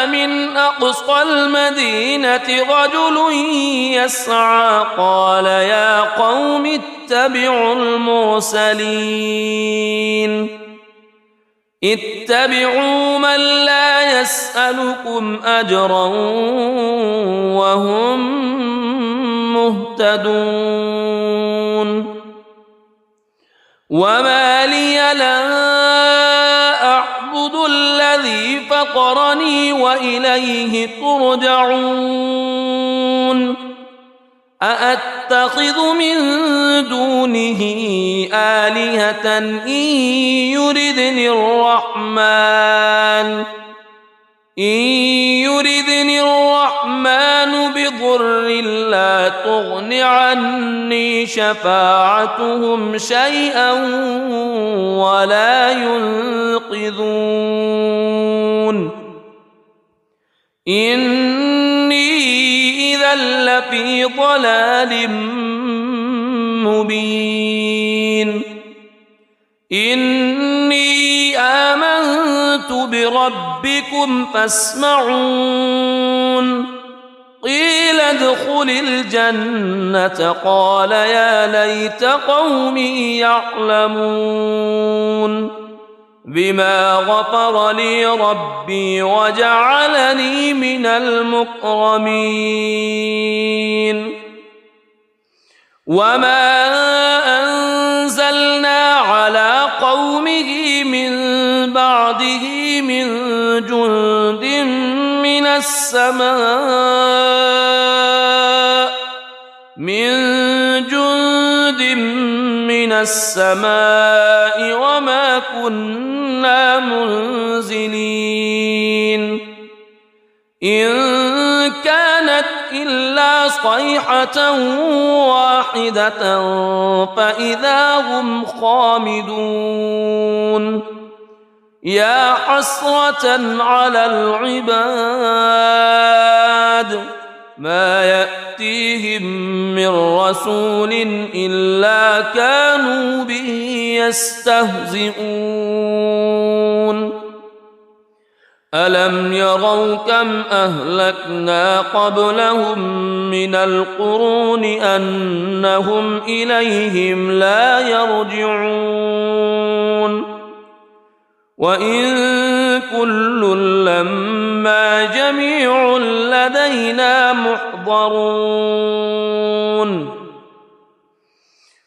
من أقصى المدينة رجل يسعى قال يا قوم اتبعوا اتبعوا من لا يسألكم أجرا وهم مهتدون وما لي لا أعبد الذي فطرني وإليه ترجعون أأتخذ من دونه آلهة إن يردني الرحمن بضر لا تغن عني شفاعتهم شيئا ولا ينقذون إني إذا لفي ضلال مبين إني آمنت بربكم فاسمعون قيل ادخل الجنة قال يا ليت قومي يعلمون بما غفر لي ربي وجعلني من المكرمين وما أنزلنا على قومه من بعده من جند من السماء وما كنا منزلين إن كانت إلا صيحة واحدة فإذا هم خامدون يا حسرة على العباد ما يأتيهم من رسول إلا كانوا به يستهزئون ألم يروا كم أهلكنا قبلهم من القرون أنهم إليهم لا يرجعون وإن كل لما جميع لدينا محضرون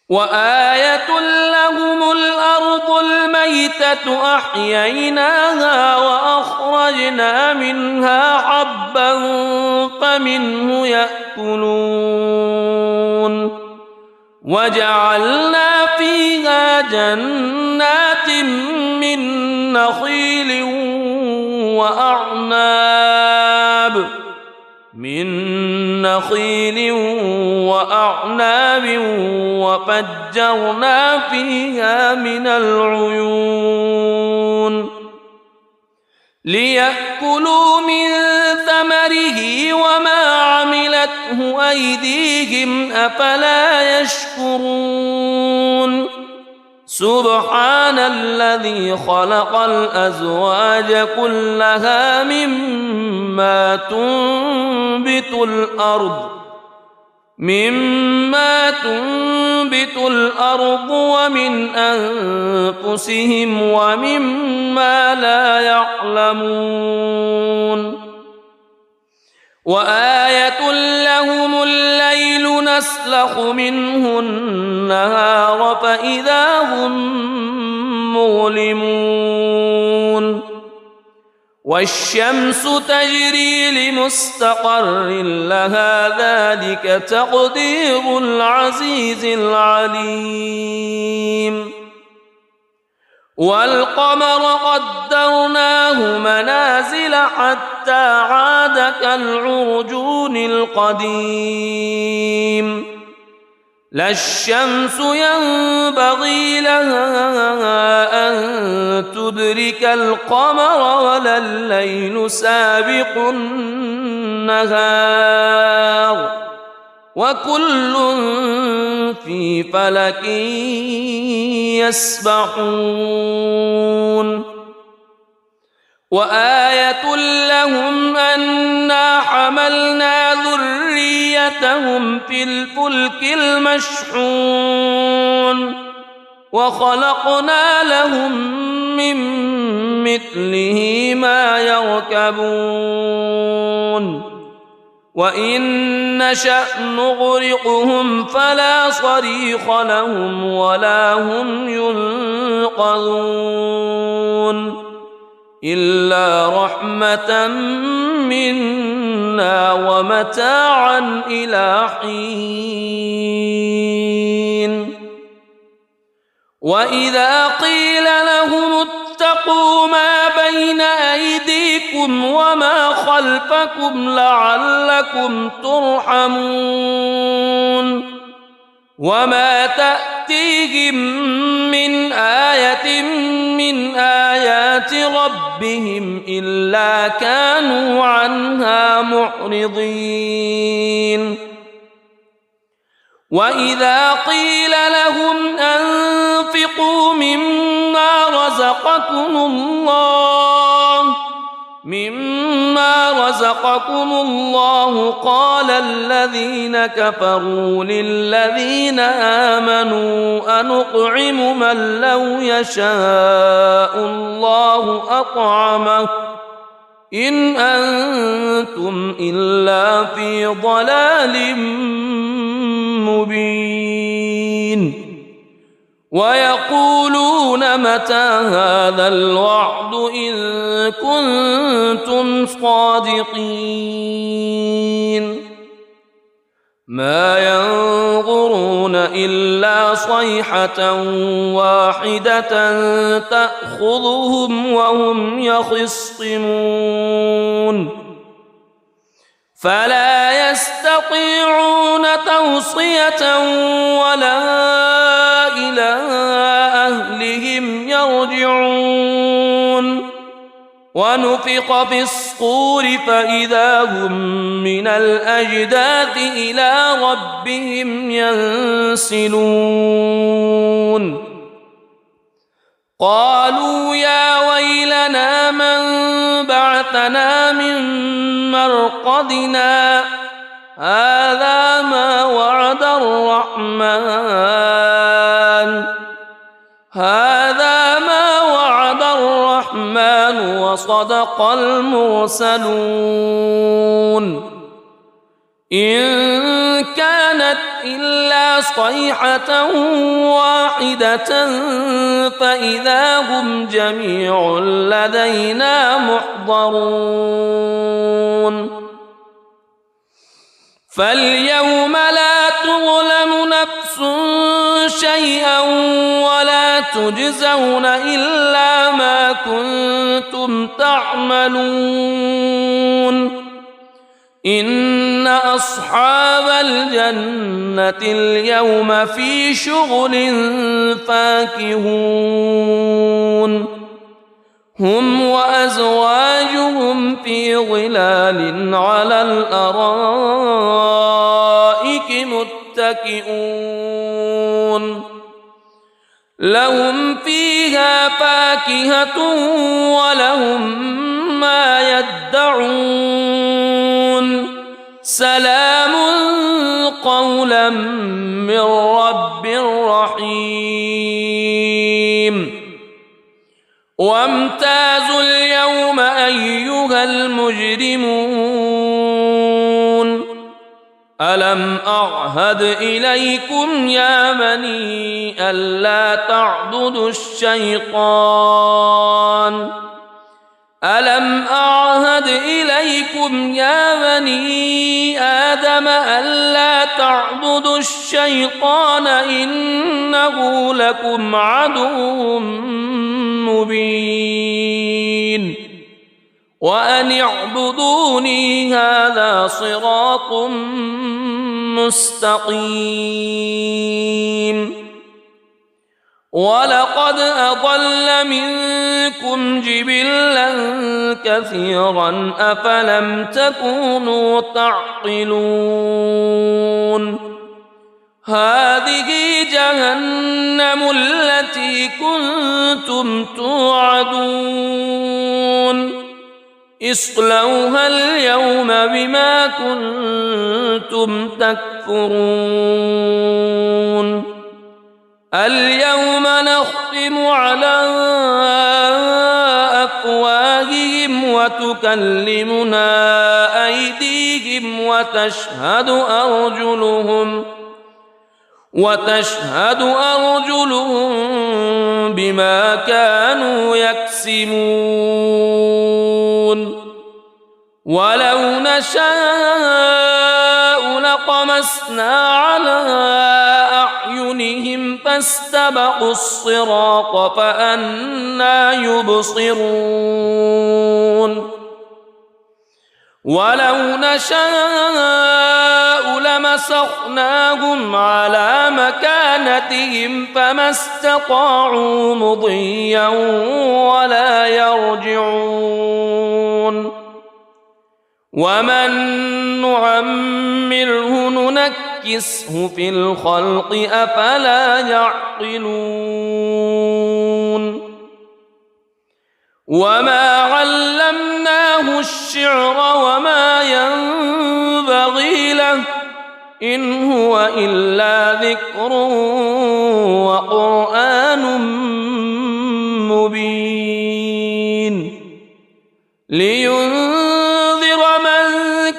وآية لهم الأرض الميتة أحييناها وأخرجنا منها حبا فمنه يأكلون وجعلنا فيها جنات من نخيل وأعناب وفجرنا فيها من العيون ليأكلوا من ثمره وما عملته أيديهم أفلا يشكرون سبحان الذي خلق الأزواج كلها مما تنبت الأرض مما تنبت الأرض ومن أنفسهم ومما لا يعلمون وآية لهم الليل نسلخ منه النهار فإذا هم مظلمون والشمس تجري لمستقر لها ذلك تقدير العزيز العليم والقمر قدرناه منازل حتى عاد كالعرجون القديم لا الشمس ينبغي لها أن تدرك القمر ولا الليل سابق النهار وكل في فلك يسبحون وآية لهم أنا حملنا ذريتهم في الفلك المشحون وخلقنا لهم من مثله ما يركبون وإن نشأ نغرقهم فلا صريخ لهم ولا هم ينقذون إلا رحمة منا ومتاعا إلى حين وإذا قيل لهم اتقوا ما بين أيديكم وما خلفكم لعلكم ترحمون وما تأتيهم من آية من آيات ربهم إلا كانوا عنها معرضين وإذا قيل لهم أنفقوا مما رزقكم الله قال الذين كفروا للذين آمنوا أنطعم من لو يشاء الله أطعمه إن أنتم إلا في ضلال مبين ويقولون متى هذا الوعد إن كنتم صادقين ما ينظرون إلا صيحة واحدة تأخذهم وهم يخصمون فلا يستطيعون توصية ولا إلى أهلهم يرجعون ونفخ في الصور فإذا هم من الأجداث إلى ربهم ينسلون قالوا يا ويلنا من بعثنا من مرقدنا هذا ما وعد الرحمن وصدق المرسلون إن كانت إلا صيحة واحدة فإذا هم جميع لدينا محضرون فاليوم لا تظلم نفس شيئا ولا تجزون إلا ما كنتم تعملون إن أصحاب الجنة اليوم في شغل فاكهون هم وأزواجهم في ظلال على الأرائك متكئون لهم فيها فاكهة ولهم ما يدعون سلام قولا من رب رحيم وامتازوا اليوم أيها المجرمون ألم أعهد إليكم يا بني ألا تعبدوا الشيطان ألم أعهد إليكم يا بني آدم ألا تعبدوا الشيطان إنه لكم عدو مبين وأن اعبدوني هذا صراط مستقيم ولقد أضل منكم جبلا كثيرا أفلم تكونوا تعقلون هذه جهنم التي كنتم توعدون اصلوها اليوم بما كنتم تكفرون اليوم نختم على أفواههم وتكلمنا أيديهم وتشهد أرجلهم بما كانوا يكسبون ولو نشاء لطمسنا على أعينهم فاستبقوا الصراط فأنى يبصرون ولو نشاء لمسخناهم على مكانتهم فما استطاعوا مضيا ولا يرجعون ومن نعمره ننكسه في الخلق أفلا يعقلون وما علمناه الشعر وما ينبغي له إن هو إلا ذكر وقرآن مبين لينذر من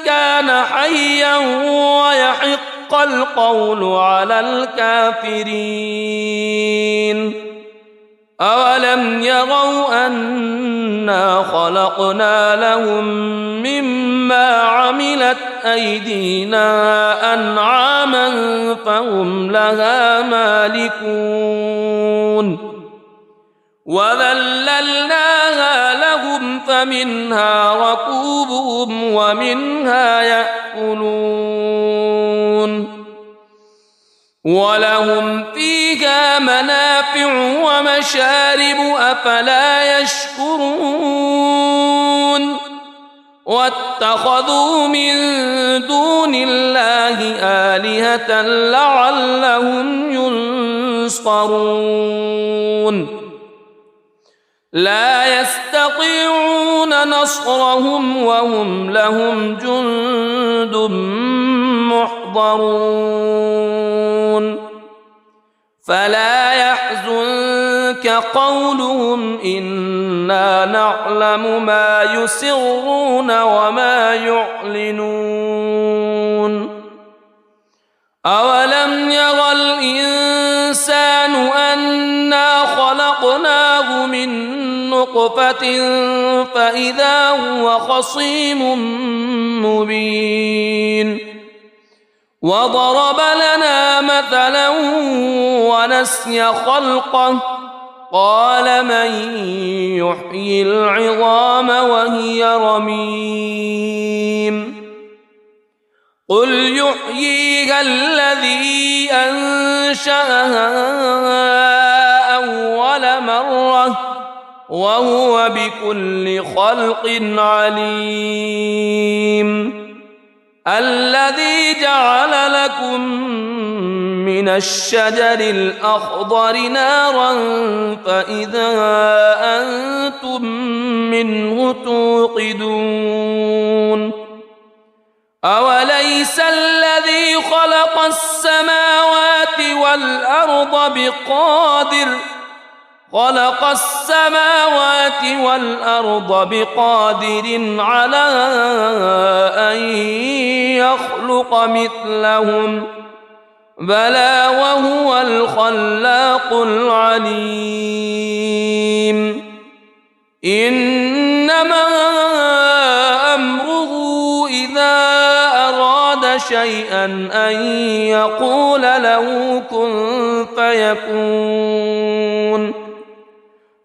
كان حيا ويحق القول على الكافرين أولم يروا أنا خلقنا لهم مما عملت أيدينا أنعاما فهم لها مالكون وذللناها لهم فمنها ركوبهم ومنها يأكلون ولهم فيها منافع ومشارب أفلا يشكرون واتخذوا من دون الله آلهة لعلهم ينصرون لا يستطيعون نصرهم وهم لهم جند محضرون فلا يحزنك قولهم إنا نعلم ما يسرون وما يعلنون أولم يرى الإنسان أنا خلقناه من نطفة فإذا هو خصيم مبين وضرب لنا مثلا ونسي خلقه قال من يحيي العظام وهي رميم قل يحييها الذي أنشأها أول مرة وهو بكل خلق عليم الذي جعل لكم من الشجر الأخضر نارا فإذا أنتم منه توقدون أوليس الذي خلق خلق السماوات والأرض بقادر على أن يخلق مثلهم بلى وهو الخلاق العليم إنما أمره إذا أراد شيئا أن يقول له كن فيكون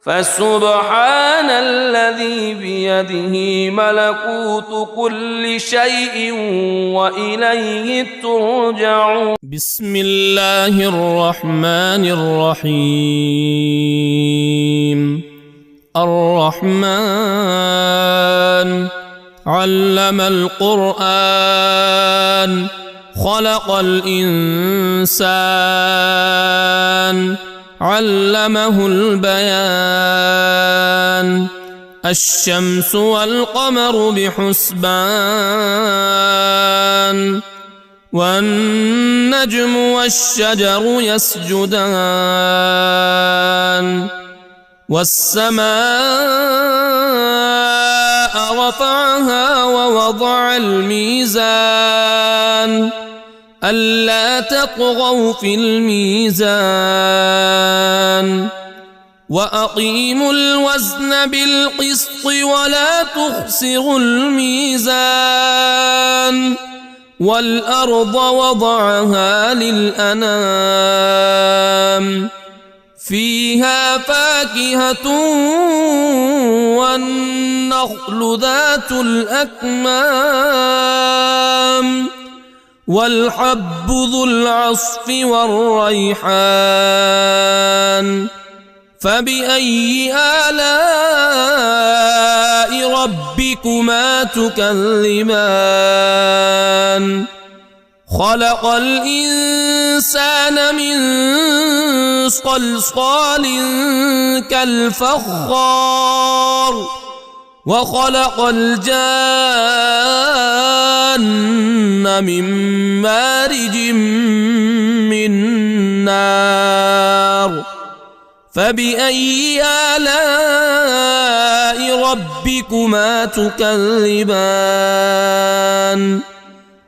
فسبحان الذي بيده ملكوت كل شيء وإليه ترجعون. بسم الله الرحمن الرحيم. الرحمن علم القرآن خلق الإنسان علمه البيان الشمس والقمر بحسبان والنجم والشجر يسجدان والسماء رفعها ووضع الميزان ألا تطغوا في الميزان وأقيموا الوزن بالقسط ولا تخسروا الميزان والأرض وضعها للأنام فيها فاكهة والنخل ذات الأكمام والحب ذو العصف والريحان فبأي آلاء ربكما تكذبان خلق الإنسان من صلصال كالفخار وخلق الجان من مارج من نار فبأي آلاء ربكما تكذبان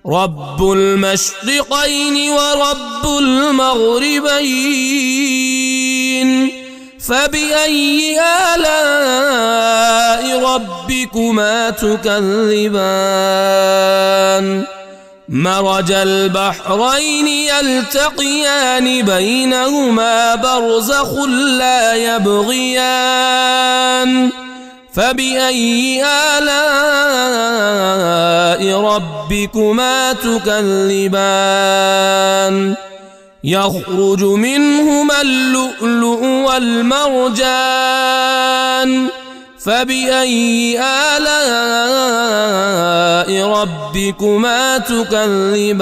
رب المشرقين ورب المغربين فبأي آلاء ربكما تكذبان مرج البحرين يلتقيان بينهما برزخ لا يبغيان فبأي آلاء ربكما تكذبان يخرج منهما اللؤلؤ والمرجان فبأي آلاء ربكما تكذبان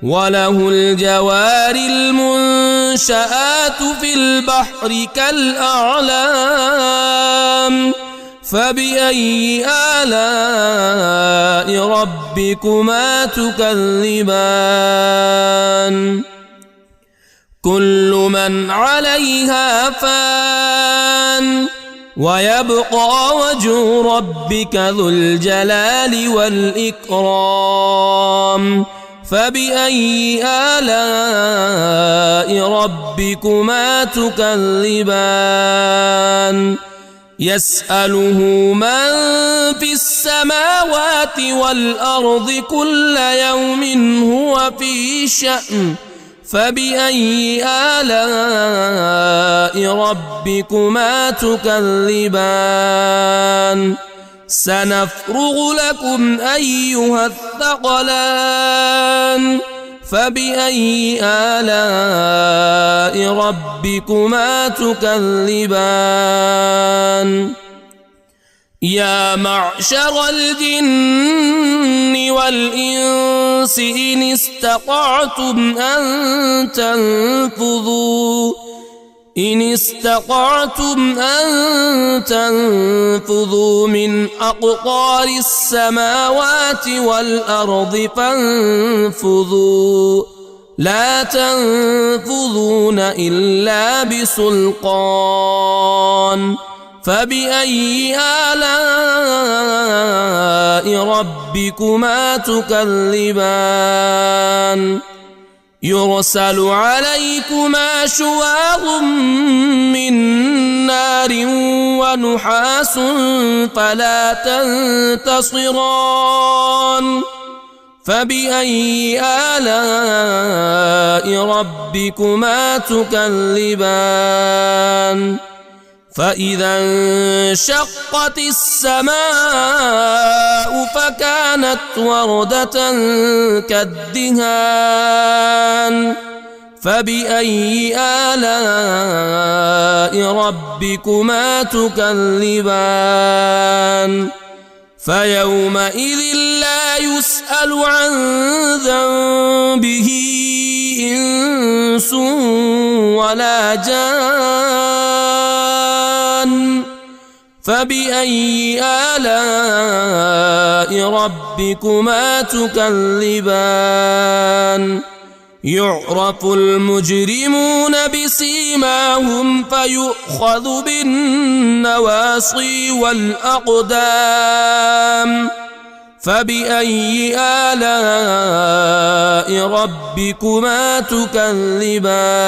وله الجوار المنشآت في البحر كالأعلام فبأي آلاء ربكما تكذبان كل من عليها فان ويبقى وجه ربك ذو الجلال والإكرام فبأي آلاء ربكما تكذبان يسأله من في السماوات والأرض كل يوم هو في شأن فبأي آلاء ربكما تكذبان سنفرغ لكم أيها الثقلان فبأي آلاء ربكما تكذبان يا معشر الجن والإنس إن استطعتم أن إن استطعتم أن تنفذوا من أقطار السماوات والأرض فانفذوا لا تنفذون إلا بسلطان فبأي آلاء ربكما تكذبان يرسل عليكما شواظ من نار ونحاس فلا تنتصران فبأي آلاء ربكما تكذبان فإذا انشقت السماء فكانت وردة كالدهان فبأي آلاء ربكما تكذبان فيومئذ لا يسأل عن ذنبه إنس ولا جان فبأي آلاء ربكما تكذبان يعرف المجرمون بسيماهم فيؤخذ بالنواصي والأقدام فبأي آلاء ربكما تكذبان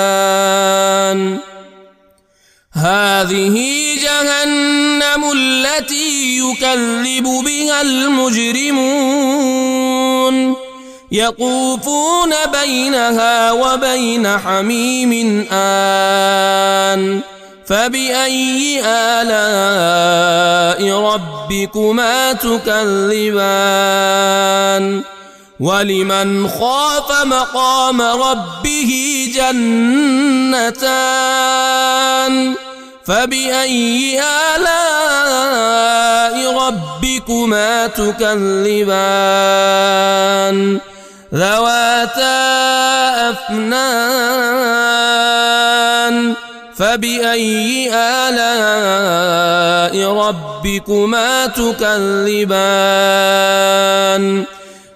هذه جهنم التي يكذب بها المجرمون يطوفون بينها وبين حميم آن فبأي آلاء ربكما تكذبان ولمن خاف مقام ربه جنتان فبأي آلاء ربكما تكذبان ذواتا أفنان فبأي آلاء ربكما تكذبان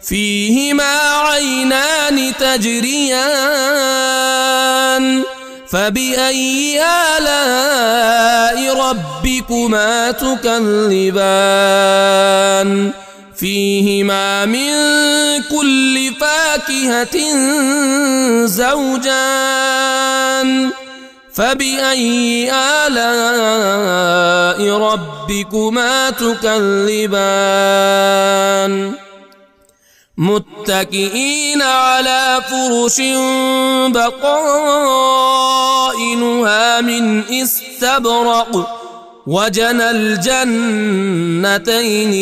فيهما عينان تجريان فبأي آلاء ربكما تكذبان فيهما من كل فاكهة زوجان فبأي آلاء ربكما تكذبان متكئين على فرش بطائنها من استبرق وجنى الجنتين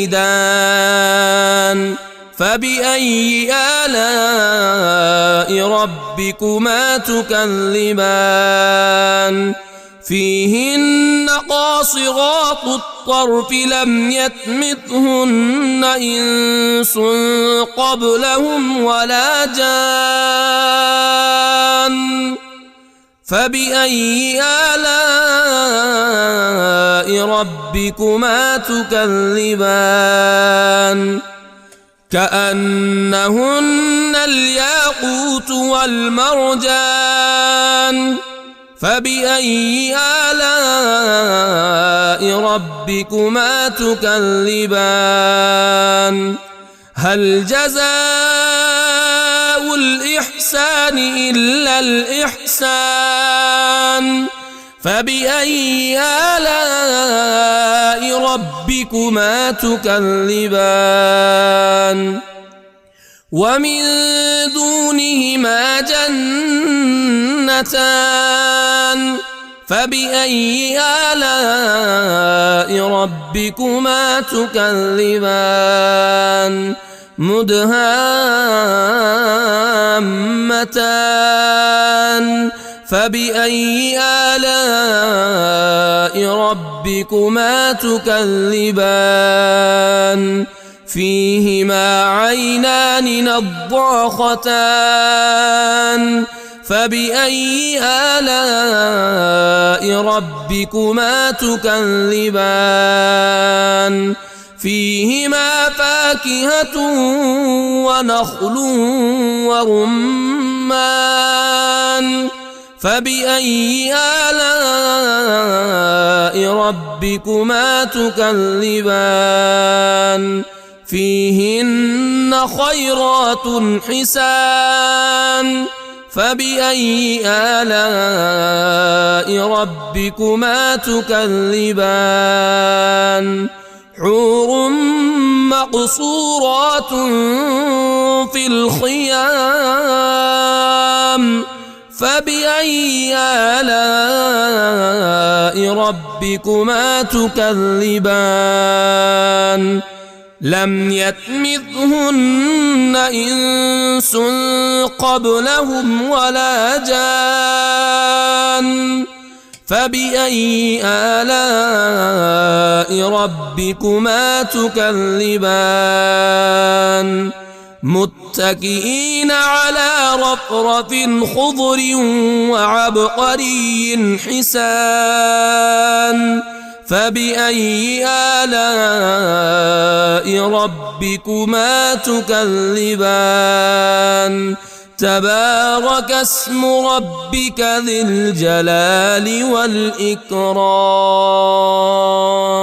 دان فبأي آلاء ربكما تكذبان فيهن قاصرات الطرف لم يطمثهن إنس قبلهم ولا جان فبأي آلاء ربكما تكذبان كأنهن الياقوت والمرجان فبأي آلاء ربكما تكذبان هل جزاء الإحسان إلا الإحسان فبأي آلاء ربكما تكذبان ومن دونهما جنتان فبأي آلاء ربكما تكذبان مدهامتان فبأي آلاء ربكما تكذبان فيهما عينان نضاختان فبأي آلاء ربكما تكذبان فيهما فاكهة ونخل ورمان فبأي آلاء ربكما تكذبان فيهن خيرات حسان فبأي آلاء ربكما تكذبان حور مقصورات في الخيام فبأي آلاء ربكما تكذبان لم يطمثهن إنس قبلهم ولا جان فبأي آلاء ربكما تكذبان متكئين على رفرف خضر وعبقري حسان فبأي آلاء ربكما تكذبان تبارك اسم ربك ذي الجلال والإكرام